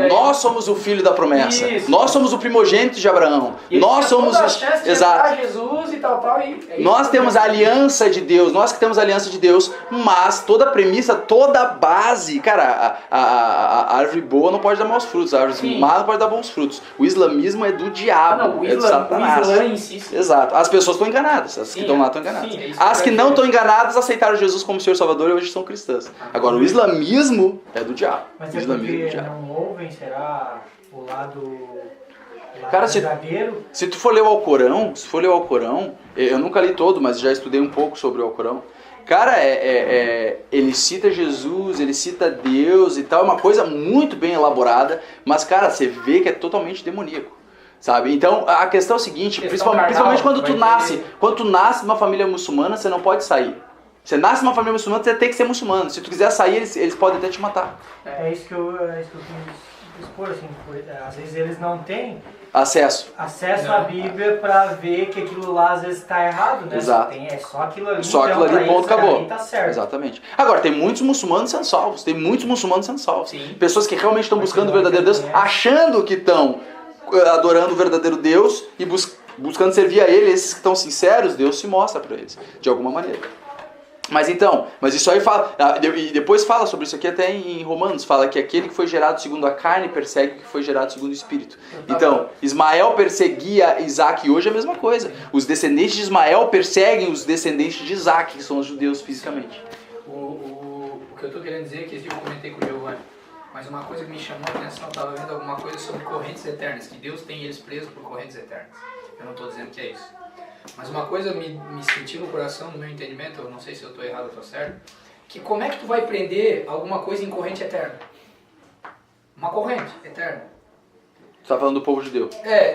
nós somos o filho da promessa. Isso. Nós somos o primogênito de Abraão. E Nós somos a chance de exato. entrar Jesus e tal, e é Nós isso temos a mesmo. aliança de Deus, nós que temos a aliança de Deus, mas toda a premissa, toda a base, cara, a árvore boa não pode dar maus frutos, a árvore Sim. má não pode dar bons frutos. O islamismo é do diabo, O é do Satanás. Islã em si. Exato. As pessoas estão enganadas, as que Sim, estão lá estão enganadas. sim, é isso As que que eu não quero estão dizer. enganadas aceitaram Jesus como Senhor Salvador e hoje são cristãs. Agora, o islamismo é do diabo. Mas O é islamismo é do porque diabo. não ouvem, será o lado Cara, se- verdadeiro? Se tu for ler o Alcorão, eu nunca li todo, mas já estudei um pouco sobre o Alcorão. Cara, ele cita Jesus, ele cita Deus e tal, é uma coisa muito bem elaborada, mas, cara, você vê que é totalmente demoníaco, sabe? Então, a questão é o seguinte, Questão principalmente carnal, quando tu vai nasce, ter- quando tu nasce numa família muçulmana, você não pode sair. Você nasce numa família muçulmana, você tem que ser muçulmano. Se tu quiser sair, eles podem até te matar. É isso que eu quis expor, assim, às vezes eles não têm Acesso. acesso Não. à Bíblia pra ver que aquilo lá às vezes tá errado, né? Exato. É só aquilo ali, Só aquilo ali, pra ponto, eles, cara, acabou. aí tá certo. Exatamente. Agora, tem muitos muçulmanos sendo salvos. Sim. Pessoas que realmente estão Mas buscando o não verdadeiro Deus, reconhece. achando que estão adorando o verdadeiro Deus e buscando servir a Ele. Esses que estão sinceros, Deus se mostra para eles, de alguma maneira. Mas isso aí fala, e depois fala sobre isso aqui até em Romanos, fala que aquele que foi gerado segundo a carne persegue o que foi gerado segundo o Espírito. Então, Ismael perseguia Isaac e hoje é a mesma coisa. Os descendentes de Ismael perseguem os descendentes de Isaac, que são os judeus fisicamente. O que eu estou querendo dizer é que esse dia eu comentei com o Giovanni, mas uma coisa que me chamou a atenção, eu estava vendo alguma coisa sobre correntes eternas, que Deus tem eles presos por correntes eternas. Eu não estou dizendo que é isso. Mas uma coisa me sentiu no coração, no meu entendimento, eu não sei se eu estou errado ou estou certo, que como é que tu vai prender alguma coisa em corrente eterna? Uma corrente eterna. Você tá falando do povo judeu.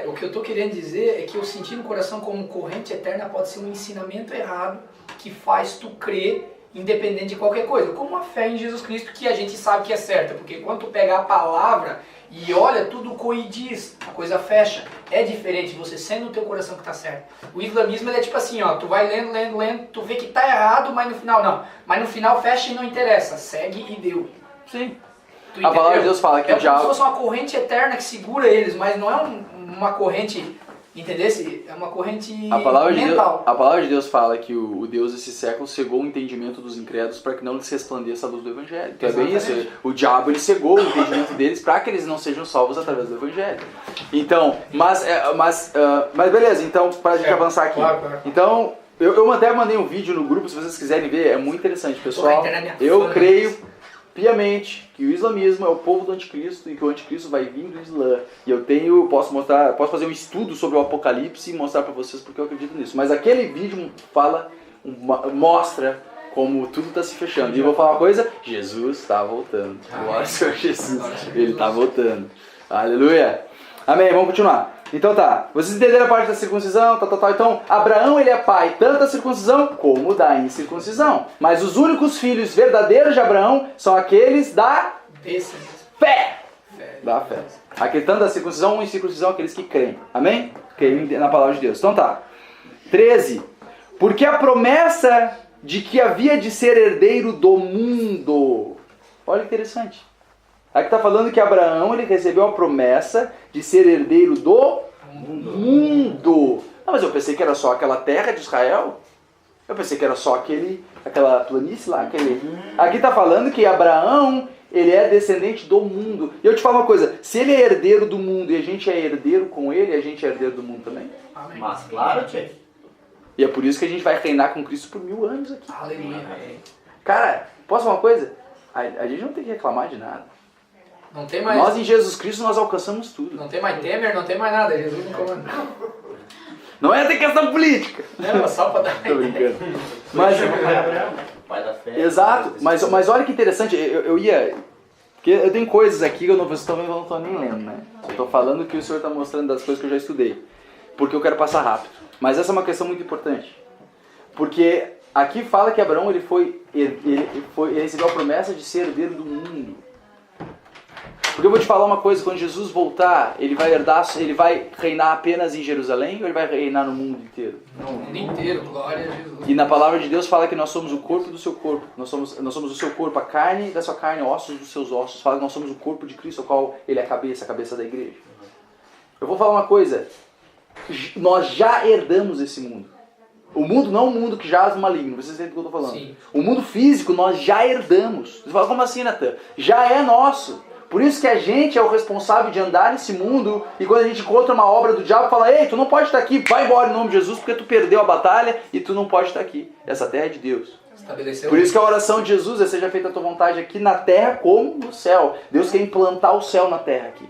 O que eu tô querendo dizer é que eu senti no coração como corrente eterna pode ser um ensinamento errado que faz tu crer independente de qualquer coisa, como a fé em Jesus Cristo, que a gente sabe que é certa, porque quando tu pega a palavra e olha tudo o que diz, a coisa fecha, é diferente, você sente no teu coração que tá certo. O islamismo ele é tipo assim, ó, tu vai lendo, tu vê que tá errado, mas no final não, mas no final fecha e não interessa, segue e deu. Sim. Tu A palavra de Deus fala que é o diabo... como se fosse uma corrente eterna que segura eles, mas não é uma corrente, entendesse? É uma corrente mental. A palavra de Deus fala que o Deus desse século cegou o entendimento dos incrédulos para que não lhes resplandeça a luz do Evangelho. Então é bem isso. O diabo ele cegou o entendimento deles para que eles não sejam salvos através do Evangelho. Então, mas beleza, então para a gente avançar aqui. Claro. Então, eu até mandei um vídeo no grupo, se vocês quiserem ver, é muito interessante, pessoal. Eu creio piamente que o islamismo é o povo do anticristo e que o anticristo vai vir do Islã. E posso fazer um estudo sobre o Apocalipse e mostrar para vocês porque eu acredito nisso. Mas aquele vídeo mostra como tudo está se fechando. E eu vou falar uma coisa, Jesus está voltando. Glória ao Senhor Jesus, Ele está voltando. Aleluia. Amém, vamos continuar. Então tá, vocês entenderam a parte da circuncisão, Então, Abraão ele é pai tanto da circuncisão como da incircuncisão. Mas os únicos filhos verdadeiros de Abraão são aqueles da fé. Da fé. Aquele tanto da circuncisão ou incircuncisão, aqueles que creem. Amém? Creem na palavra de Deus. Então tá. 13. Porque a promessa de que havia de ser herdeiro do mundo. Olha que interessante. Aqui está falando que Abraão ele recebeu a promessa de ser herdeiro do mundo. Não, mas eu pensei que era só aquela terra de Israel. Eu pensei que era só aquela planície lá. Aqui está falando que Abraão ele é descendente do mundo. E eu te falo uma coisa, se ele é herdeiro do mundo e a gente é herdeiro com ele, a gente é herdeiro do mundo também. Amém. Mas claro, tchê. E é por isso que a gente vai reinar com Cristo por 1000 anos aqui. Aleluia. Cara, posso falar uma coisa? A gente não tem que reclamar de nada. Não tem mais. Nós em Jesus Cristo nós alcançamos tudo. Não tem mais Temer, não tem mais nada. Jesus não comanda. Não é ter questão política. Não, só para dar. Tô brincando. Mas, Pai da fé. exato. Mas olha que interessante. Eu ia... Porque eu tenho coisas aqui que eu não estou nem lendo, né? Eu estou falando que o Senhor está mostrando das coisas que eu já estudei. Porque eu quero passar rápido. Mas essa é uma questão muito importante. Porque aqui fala que Abraão ele recebeu a promessa de ser herdeiro do mundo. Porque eu vou te falar uma coisa, quando Jesus voltar, ele vai reinar apenas em Jerusalém ou ele vai reinar no mundo inteiro? No mundo inteiro, glória a Jesus. E na palavra de Deus fala que nós somos o corpo do seu corpo. Nós somos o seu corpo, a carne da sua carne, ossos dos seus ossos. Fala que nós somos o corpo de Cristo, ao qual ele é a cabeça da igreja. Eu vou falar uma coisa, nós já herdamos esse mundo. O mundo não é um mundo que jaz no maligno, vocês entendem o que eu estou falando. Sim. O mundo físico nós já herdamos. Você fala, como assim, Natan? Já é nosso. Por isso que a gente é o responsável de andar nesse mundo e quando a gente encontra uma obra do diabo, fala, ei, tu não pode estar aqui, vai embora em nome de Jesus porque tu perdeu a batalha e tu não pode estar aqui. Essa terra é de Deus. Estabeleceu. Por isso que a oração de Jesus é seja feita a tua vontade aqui na terra como no céu. Deus quer implantar o céu na terra aqui.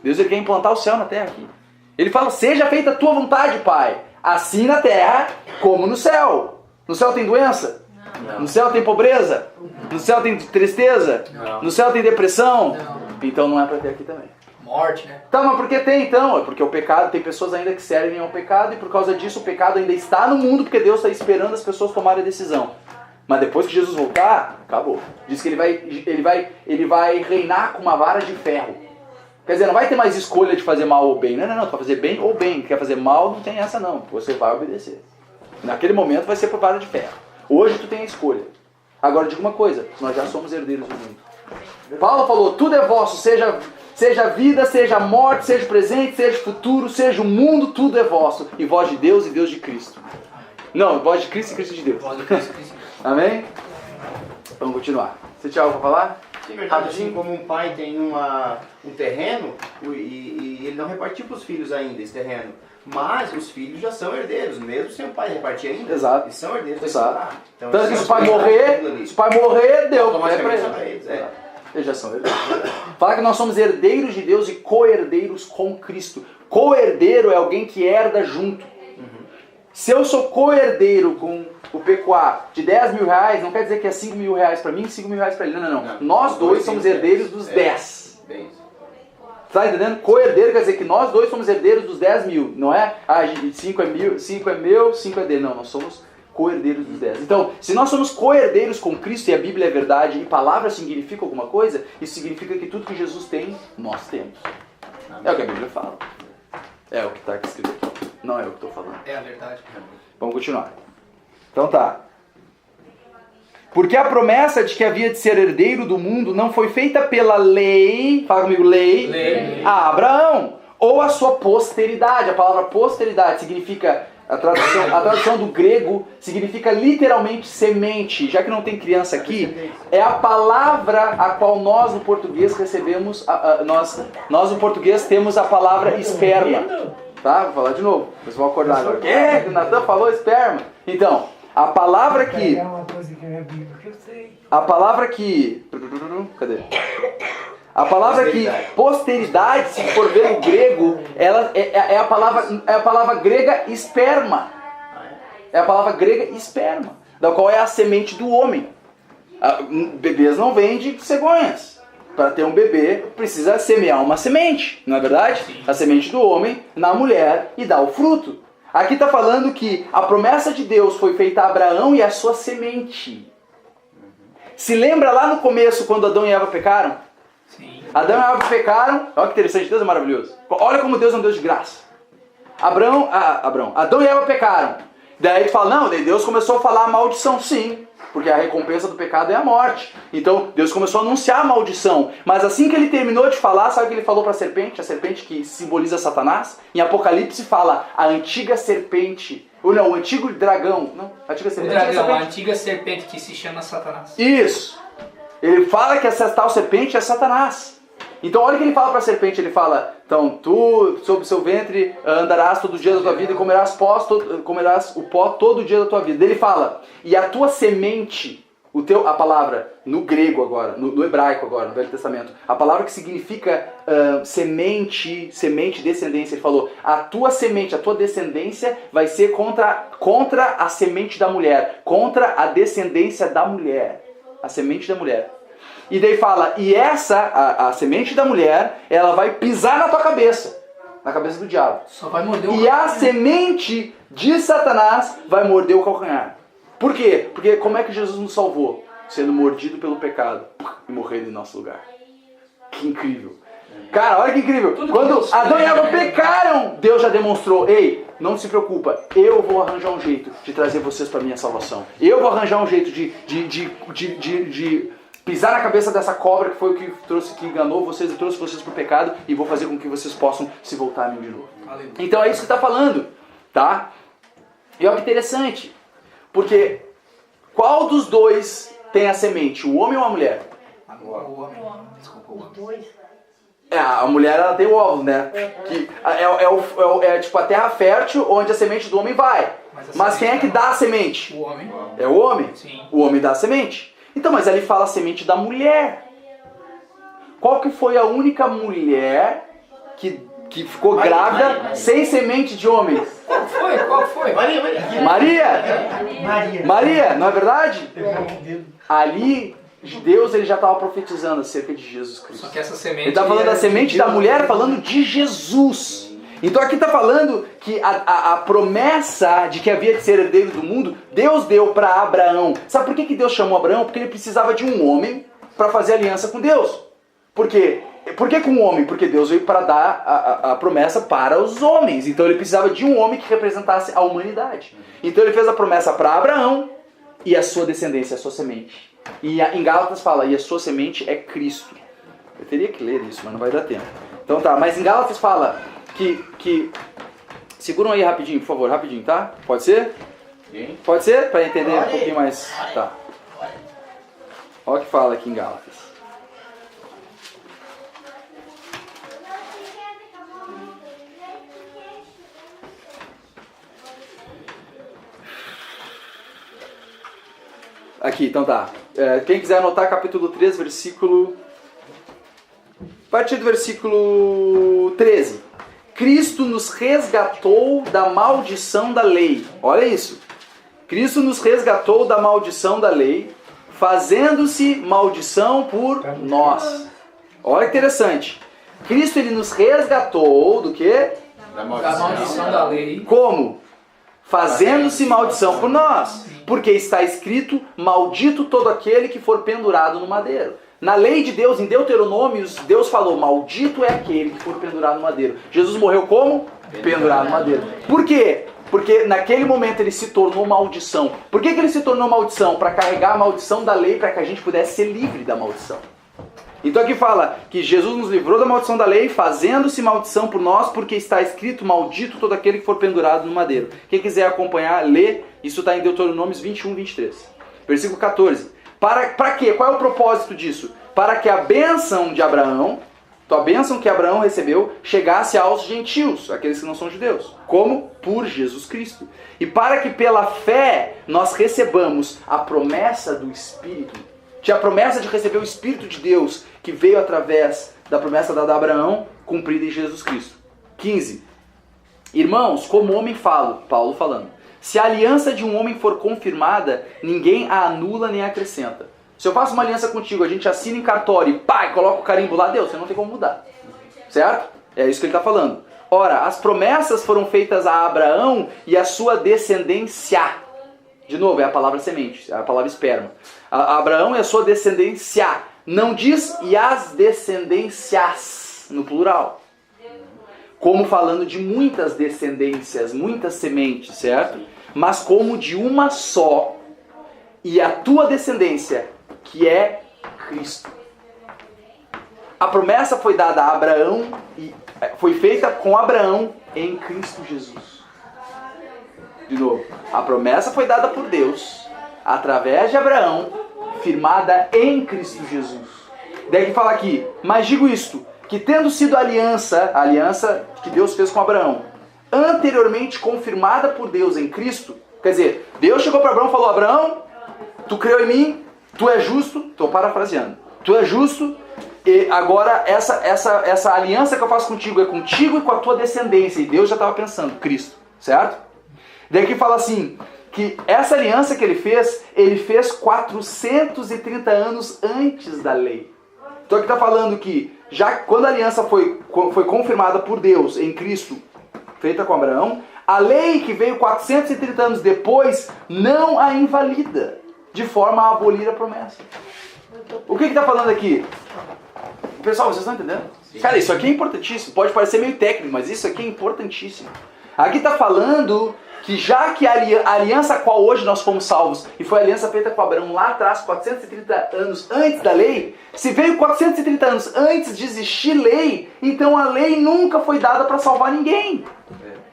Deus ele quer implantar o céu na terra aqui. Ele fala, seja feita a tua vontade, Pai, assim na terra como no céu. No céu tem doença? Não. No céu tem pobreza? No céu tem tristeza? Não. No céu tem depressão? Não. Então não é para ter aqui também. Morte, né? Tá, mas por que tem então? É porque o pecado, tem pessoas ainda que servem ao pecado e por causa disso o pecado ainda está no mundo porque Deus está esperando as pessoas tomarem a decisão. Mas depois que Jesus voltar, acabou. Diz que ele vai reinar com uma vara de ferro. Quer dizer, não vai ter mais escolha de fazer mal ou bem. Não, tu vai fazer bem ou bem. Quer fazer mal, não tem essa não. Você vai obedecer. Naquele momento vai ser por vara de ferro. Hoje tu tem a escolha. Agora diga uma coisa, nós já somos herdeiros do mundo. Paulo falou, tudo é vosso, seja vida, seja morte, seja presente, seja futuro, seja o mundo, tudo é vosso. E vós de Deus e Deus de Cristo. Não, vós de Cristo e Cristo de Deus. Voz do Cristo, Cristo. Amém? Vamos continuar. Você tinha algo para falar? Sim, verdade, assim como um pai tem um terreno e ele não repartiu para os filhos ainda esse terreno. Mas os filhos já são herdeiros, mesmo sem o pai repartir ainda. Exato. Eles são herdeiros. Exato. Então, Tanto que se o pai morrer, deu. automaticamente É são pra eles. eles. Eles já são herdeiros. Fala que nós somos herdeiros de Deus e co-herdeiros com Cristo. Co-herdeiro é alguém que herda junto. Se eu sou co-herdeiro com o Pecuá de 10 mil reais, não quer dizer que é 5 mil reais para mim e 5 mil reais para ele. Não. Nós dois somos herdeiros dos 10. Bem isso. Tá entendendo? Co-herdeiro quer dizer que nós dois somos herdeiros dos 10 mil. Não é, 5 é meu, 5 é dele. Não, nós somos co-herdeiros dos 10. Então, se nós somos co-herdeiros com Cristo e a Bíblia é verdade e palavra significa alguma coisa, isso significa que tudo que Jesus tem, nós temos. É o que a Bíblia fala. É o que está aqui escrito aqui. Não é o que estou falando. É a verdade. Vamos continuar. Então tá. Porque a promessa de que havia de ser herdeiro do mundo não foi feita pela lei, fala comigo, lei. A Abraão, ou a sua posteridade. A palavra posteridade significa, a tradução do grego significa literalmente semente. Já que não tem criança aqui, é a palavra a qual nós no português recebemos, nós no português temos a palavra esperma. Tá? Vou falar de novo, vocês vão acordar agora. O Natan falou esperma. Então, a palavra que... A palavra que... Cadê? A palavra que posteridade, se for ver no grego, ela é a palavra grega esperma. É a palavra grega esperma, da qual é a semente do homem. Bebês não vêm de cegonhas. Para ter um bebê, precisa semear uma semente, não é verdade? A semente do homem na mulher e dá o fruto. Aqui está falando que a promessa de Deus foi feita a Abraão e a sua semente. Se lembra lá no começo, quando Adão e Eva pecaram? Sim. Adão e Eva pecaram. Olha que interessante, Deus é maravilhoso. Olha como Deus é um Deus de graça. Adão e Eva pecaram. Daí tu fala, não, daí Deus começou a falar a maldição, sim. Porque a recompensa do pecado é a morte. Então Deus começou a anunciar a maldição. Mas assim que ele terminou de falar, sabe o que ele falou para a serpente que simboliza Satanás? Em Apocalipse fala a antiga serpente. Ou não, o antigo dragão. Não, a antiga serpente. A antiga serpente que se chama Satanás. Isso. Ele fala que essa tal serpente é Satanás. Então olha o que ele fala para a serpente. Ele fala, então tu sobre o seu ventre andarás todo dia da tua vida e comerás o pó todo dia da tua vida. Ele fala, e a tua semente, a palavra no grego agora, no hebraico agora, no Velho Testamento, a palavra que significa semente, descendência, ele falou, a tua semente, a tua descendência vai ser contra a semente da mulher, contra a descendência da mulher, a semente da mulher. E daí fala, e a semente da mulher, ela vai pisar na tua cabeça, na cabeça do diabo. Só vai morder o E a semente de Satanás vai morder o calcanhar. Por quê? Porque como é que Jesus nos salvou? Sendo mordido pelo pecado e morrendo em nosso lugar. Que incrível. Cara, olha que incrível. Quando Adão e Eva pecaram, Deus já demonstrou, ei, não se preocupa, eu vou arranjar um jeito de trazer vocês para a minha salvação. Eu vou arranjar um jeito de pisar na cabeça dessa cobra que foi o que enganou vocês e trouxe vocês para o pecado e vou fazer com que vocês possam se voltar a mim de novo. Aleluia. Então é isso que está falando, tá? E olha que interessante, porque qual dos dois tem a semente, o homem ou a mulher? O homem. Desculpa, o homem. A mulher ela tem o óvulo, né? Que é tipo a terra fértil onde a semente do homem vai. Mas quem é que dá a semente? O homem. É o homem? Sim. O homem dá a semente. Então, mas ali fala a semente da mulher. Qual que foi a única mulher que ficou grávida sem semente de homem? Qual foi? Maria, não é verdade? Ali, Deus ele já estava profetizando acerca de Jesus Cristo. Só que essa semente... Ele está falando da semente da mulher, falando de Jesus. Então aqui está falando que a promessa de que havia de ser herdeiro do mundo, Deus deu para Abraão. Sabe por que Deus chamou Abraão? Porque ele precisava de um homem para fazer aliança com Deus. Por quê? Por que com um homem? Porque Deus veio para dar a promessa para os homens. Então ele precisava de um homem que representasse a humanidade. Então ele fez a promessa para Abraão e a sua descendência, a sua semente. E em Gálatas fala, e a sua semente é Cristo. Eu teria que ler isso, mas não vai dar tempo. Então tá, mas em Gálatas fala... Que seguram aí rapidinho, por favor, rapidinho, tá? Pode ser? Sim. Pode ser? Para entender um pouquinho mais. Tá. Olha o que fala aqui em Gálatas. Aqui, então tá. Quem quiser anotar capítulo 3, versículo... A partir do versículo 13. Cristo nos resgatou da maldição da lei. Olha isso. Cristo nos resgatou da maldição da lei, fazendo-se maldição por nós. Olha que interessante. Cristo ele nos resgatou do quê? Da Da maldição da lei. Como? Fazendo-se maldição por nós. Porque está escrito, maldito todo aquele que for pendurado no madeiro. Na lei de Deus, em Deuteronômios, Deus falou, maldito é aquele que for pendurado no madeiro. Jesus morreu como? Pendurado no madeiro. Por quê? Porque naquele momento ele se tornou maldição. Por que ele se tornou maldição? Para carregar a maldição da lei, para que a gente pudesse ser livre da maldição. Então aqui fala que Jesus nos livrou da maldição da lei, fazendo-se maldição por nós, porque está escrito, maldito todo aquele que for pendurado no madeiro. Quem quiser acompanhar, lê, isso está em Deuteronômios 21, 23. Versículo 14. Para quê? Qual é o propósito disso? Para que a bênção de Abraão, a bênção que Abraão recebeu, chegasse aos gentios, aqueles que não são judeus. Como? Por Jesus Cristo. E para que pela fé nós recebamos a promessa do Espírito. Tinha a promessa de receber o Espírito de Deus, que veio através da promessa dada a Abraão, cumprida em Jesus Cristo. 15. Irmãos, como homem falo, Paulo falando, se a aliança de um homem for confirmada, ninguém a anula nem a acrescenta. Se eu faço uma aliança contigo, a gente assina em cartório e pá, coloca o carimbo lá, Deus, você não tem como mudar. Certo? É isso que ele está falando. Ora, as promessas foram feitas a Abraão e a sua descendência. De novo, é a palavra semente, é a palavra esperma. Abraão e a sua descendência. Não diz e as descendências, no plural. Como falando de muitas descendências, muitas sementes, certo? Mas como de uma só, e a tua descendência, que é Cristo. A promessa foi dada a Abraão, e foi feita com Abraão em Cristo Jesus. De novo, a promessa foi dada por Deus, através de Abraão, firmada em Cristo Jesus. Daí que fala aqui, mas digo isto, que tendo sido a aliança que Deus fez com Abraão, anteriormente confirmada por Deus em Cristo, quer dizer, Deus chegou para Abraão e falou, Abraão, tu creu em mim, tu és justo, estou parafraseando, tu és justo, e agora essa aliança que eu faço contigo é contigo e com a tua descendência. E Deus já estava pensando, Cristo, certo? Daí que fala assim, que essa aliança que ele fez 430 anos antes da lei. Então aqui está falando que já quando a aliança foi confirmada por Deus em Cristo, feita com Abraão, a lei que veio 430 anos depois não a invalida, de forma a abolir a promessa. O que está falando aqui? Pessoal, vocês estão entendendo? Cara, isso aqui é importantíssimo. Pode parecer meio técnico, mas isso aqui é importantíssimo. Aqui está falando que já que a aliança a qual hoje nós fomos salvos, e foi a aliança feita com Abraão lá atrás, 430 anos antes da lei, se veio 430 anos antes de existir lei, então a lei nunca foi dada para salvar ninguém.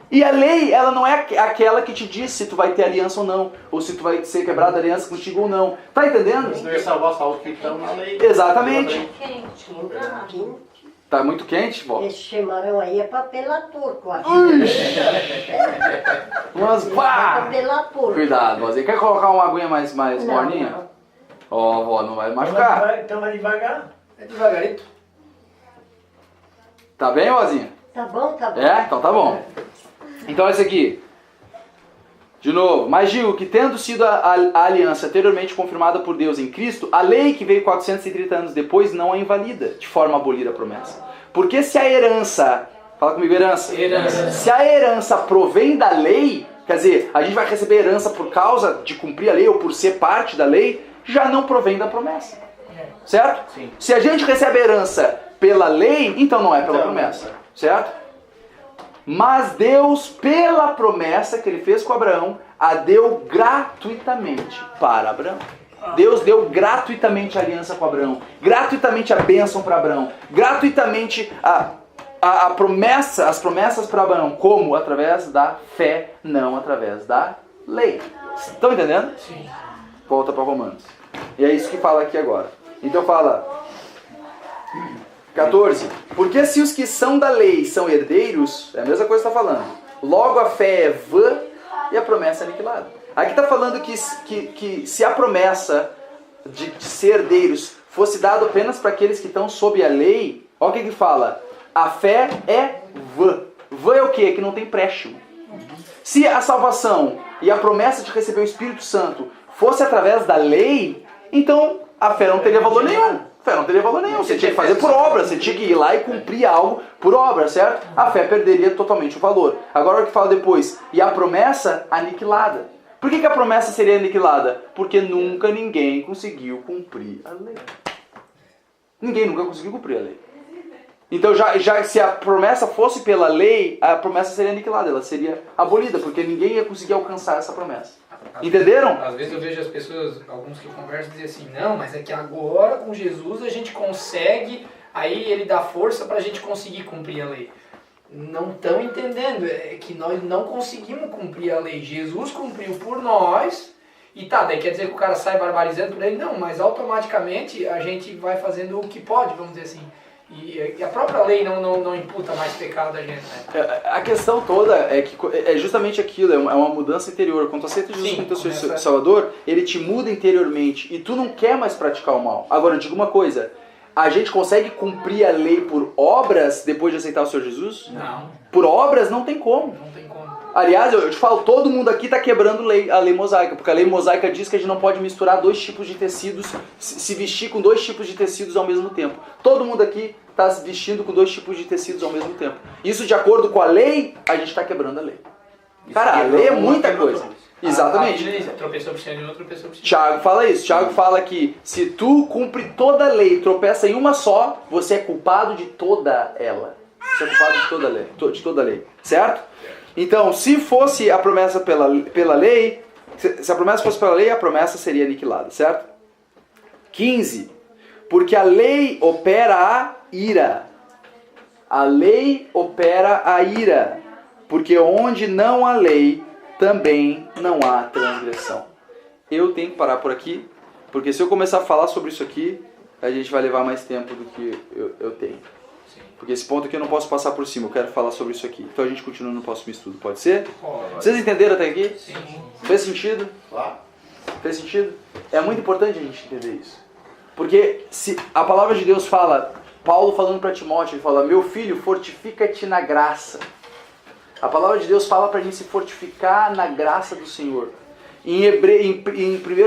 E a lei, ela não é aquela que te diz se tu vai ter aliança ou não, ou se tu vai ser quebrada a aliança contigo ou não. Tá entendendo? Isso não ia salvar só os que estão na lei. Exatamente. Quente. Tá muito quente, vó? Esse chimarrão aí é papel turco. Mas pá! Papel turco. Cuidado, vozinha. Quer colocar uma aguinha mais morninha? Não. Ó, vó, não vai machucar. Então vai devagar. É devagarito. Tá bem, vozinha? Tá bom, tá bom. É? Então tá bom. Então esse aqui. De novo, mas digo que tendo sido a aliança anteriormente confirmada por Deus em Cristo, a lei que veio 430 anos depois não a invalida, de forma a abolir a promessa. Porque se a herança, fala comigo, herança. Se a herança provém da lei, quer dizer, a gente vai receber herança por causa de cumprir a lei ou por ser parte da lei, já não provém da promessa. Certo? Sim. Se a gente recebe a herança pela lei, então não é pela promessa. Certo? Mas Deus, pela promessa que ele fez com Abraão, a deu gratuitamente para Abraão. Deus deu gratuitamente a aliança com Abraão, gratuitamente a bênção para Abraão, gratuitamente a promessa, as promessas para Abraão, como? Através da fé, não através da lei. Estão entendendo? Sim. Volta para Romanos. E é isso que fala aqui agora. Então fala... 14. Porque se os que são da lei são herdeiros, é a mesma coisa que está falando. Logo a fé é vã e a promessa é aniquilada. Aqui está falando que se a promessa de ser herdeiros fosse dada apenas para aqueles que estão sob a lei, olha o que fala. A fé é vã. Vã é o quê? Que não tem empréstimo. Se a salvação e a promessa de receber o Espírito Santo fosse através da lei, então a fé não teria valor nenhum. Fé não teria valor nenhum, você tinha que fazer por obra, você tinha que ir lá e cumprir algo por obra, certo? A fé perderia totalmente o valor. Agora o que fala depois, e a promessa aniquilada. Por que a promessa seria aniquilada? Porque nunca ninguém conseguiu cumprir a lei. Ninguém nunca conseguiu cumprir a lei. Então já se a promessa fosse pela lei, a promessa seria aniquilada, ela seria abolida, porque ninguém ia conseguir alcançar essa promessa. Entenderam? Às vezes eu vejo as pessoas, alguns que conversam, dizem assim, não, mas é que agora com Jesus a gente consegue, aí ele dá força para a gente conseguir cumprir a lei. Não estão entendendo, é que nós não conseguimos cumprir a lei. Jesus cumpriu por nós, e tá, daí quer dizer que o cara sai barbarizando por ele? Não, mas automaticamente a gente vai fazendo o que pode, vamos dizer assim. E a própria lei não imputa mais pecado a gente, né? A questão toda é que é justamente aquilo, é uma mudança interior. Quando tu aceita Jesus como teu Salvador, ele te muda interiormente e tu não quer mais praticar o mal. Agora, eu digo uma coisa, a gente consegue cumprir a lei por obras depois de aceitar o Senhor Jesus? Não. Por obras não tem como. Não tem como. Aliás, eu te falo, todo mundo aqui está quebrando a lei mosaica, porque a lei mosaica diz que a gente não pode misturar dois tipos de tecidos, se vestir com dois tipos de tecidos ao mesmo tempo. Todo mundo aqui está se vestindo com dois tipos de tecidos ao mesmo tempo. Isso, de acordo com a lei, a gente está quebrando a lei. Cara, a lei é muita coisa. Exatamente. Tropeçou por cima de outro, tropeçou por cima. Tiago fala isso. Tiago fala que se tu cumpre toda a lei e tropeça em uma só, você é culpado de toda ela. Você é culpado de toda a lei. Certo? Então, se fosse a promessa pela lei, se a promessa fosse pela lei, a promessa seria aniquilada, certo? 15. Porque a lei opera a ira. A lei opera a ira. Porque onde não há lei, também não há transgressão. Eu tenho que parar por aqui, porque se eu começar a falar sobre isso aqui, a gente vai levar mais tempo do que eu tenho. Porque esse ponto aqui eu não posso passar por cima, eu quero falar sobre isso aqui. Então a gente continua no próximo estudo, pode ser? Vocês entenderam até aqui? Sim. Fez sentido? Claro. Fez sentido? É muito importante a gente entender isso. Porque se a palavra de Deus fala, Paulo falando para Timóteo, ele fala, meu filho, fortifica-te na graça. A palavra de Deus fala para a gente se fortificar na graça do Senhor. Em 1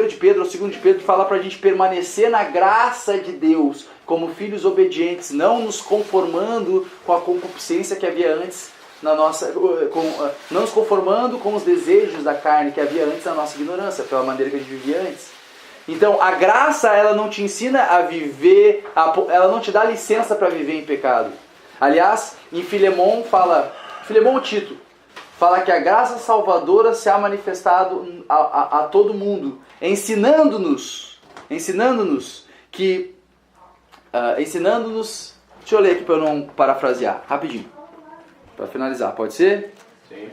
de Pedro, ou 2 de Pedro, fala para a gente permanecer na graça de Deus, como filhos obedientes, não nos conformando com a concupiscência que havia antes na nossa, não nos conformando com os desejos da carne que havia antes na nossa ignorância, pela maneira que a gente vivia antes. Então, a graça, ela não te ensina a viver, ela não te dá licença para viver em pecado. Aliás, em Filemão ou Tito, fala que a graça salvadora se ha manifestado a todo mundo, ensinando-nos que, deixa eu ler aqui para eu não parafrasear, rapidinho, para finalizar, pode ser? Sim.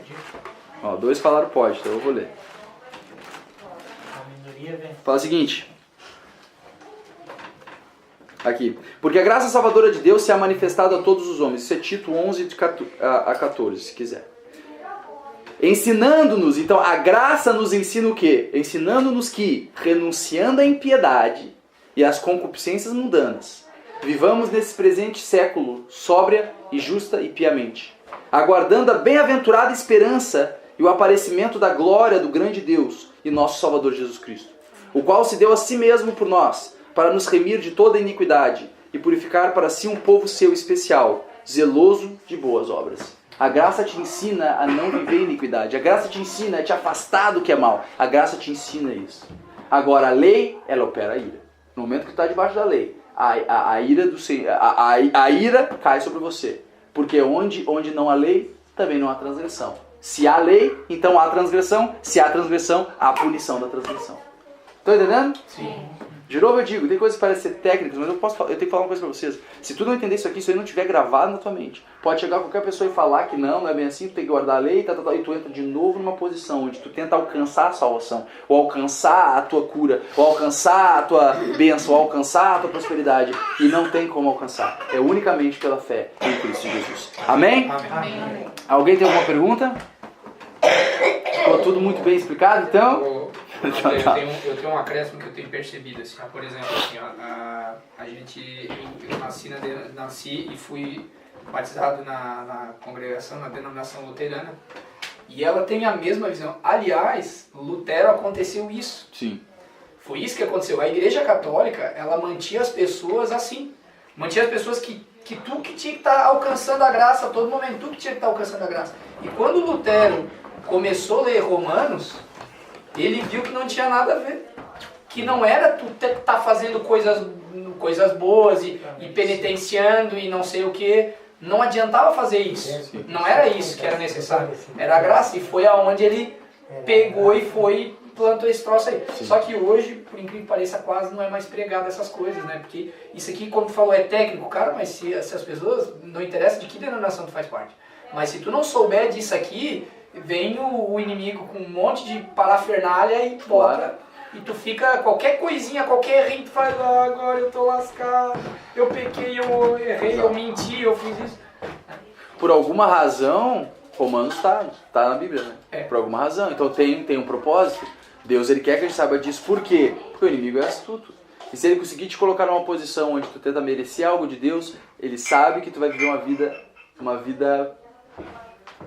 Ó, 2 falaram pode, então eu vou ler. Fala o seguinte, aqui, porque a graça salvadora de Deus se ha manifestado a todos os homens, isso é Tito 11 a 14, se quiser. Ensinando-nos, então a graça nos ensina o quê? Ensinando-nos que, renunciando à impiedade e às concupiscências mundanas, vivamos nesse presente século sóbria e justa e piamente, aguardando a bem-aventurada esperança e o aparecimento da glória do grande Deus e nosso Salvador Jesus Cristo, o qual se deu a si mesmo por nós, para nos remir de toda iniquidade e purificar para si um povo seu especial, zeloso de boas obras. A graça te ensina a não viver iniquidade. A graça te ensina a te afastar do que é mal. A graça te ensina isso. Agora, a lei, ela opera a ira. No momento que tu está debaixo da lei, a ira do Senhor, a ira cai sobre você. Porque onde não há lei, também não há transgressão. Se há lei, então há transgressão. Se há transgressão, há punição da transgressão. Estão entendendo? Sim. De novo eu digo, tem coisas que parecem ser técnicas, mas eu tenho que falar uma coisa pra vocês. Se tu não entender isso aqui, isso aí não tiver gravado na tua mente, pode chegar qualquer pessoa e falar que não é bem assim, tu tem que guardar a lei, e tu entra de novo numa posição onde tu tenta alcançar a salvação, ou alcançar a tua cura, ou alcançar a tua bênção, ou alcançar a tua prosperidade, e não tem como alcançar. É unicamente pela fé em Cristo Jesus. Amém? Amém. Alguém tem alguma pergunta? Ficou tudo muito bem explicado, então? Eu tenho um acréscimo que eu tenho percebido, assim, ó, por exemplo, assim, ó, eu nasci e fui batizado na congregação, na denominação luterana, e ela tem a mesma visão. Aliás, Lutero aconteceu isso. Sim. Foi isso que aconteceu. A Igreja Católica, ela mantinha as pessoas assim. Mantinha as pessoas que tu que tinha que estar alcançando a graça a todo momento, tu que tinha que estar alcançando a graça. E quando Lutero começou a ler Romanos, ele viu que não tinha nada a ver. Que não era tu tá fazendo coisas boas e penitenciando e não sei o que. Não adiantava fazer isso. Não era isso que era necessário. Era a graça. E foi aonde ele pegou e foi plantou esse troço aí. Sim. Só que hoje, por incrível que pareça, quase não é mais pregado essas coisas, né? Porque isso aqui, como tu falou, é técnico, cara, mas se as pessoas, não interessa de que denominação tu faz parte. Mas se tu não souber disso aqui, vem o inimigo com um monte de parafernália e bota. Claro. E tu fica, qualquer coisinha, qualquer erro, tu faz, agora eu tô lascado, eu pequei, eu errei, eu menti, eu fiz isso. Por alguma razão, Romanos tá na Bíblia, né? É. Por alguma razão. Então tem um propósito. Deus, ele quer que a gente saiba disso. Por quê? Porque o inimigo é astuto. E se ele conseguir te colocar numa posição onde tu tenta merecer algo de Deus, ele sabe que tu vai viver uma vida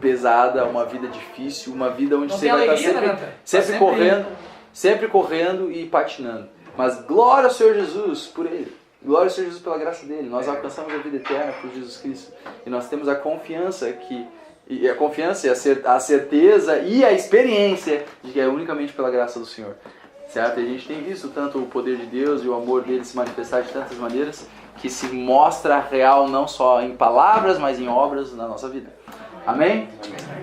pesada, uma vida difícil, uma vida onde Não você tem vai alegria, estar né, Nathan? sempre correndo e patinando. Mas glória ao Senhor Jesus por ele. Glória ao Senhor Jesus pela graça dele. Nós alcançamos a vida eterna por Jesus Cristo. E nós temos a confiança e a certeza e a experiência de que é unicamente pela graça do Senhor. Certo? E a gente tem visto tanto o poder de Deus e o amor dele se manifestar de tantas maneiras que se mostra real não só em palavras, mas em obras na nossa vida. Amém?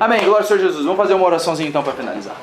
Amém. Glória ao Senhor Jesus. Vamos fazer uma oraçãozinha então para finalizar.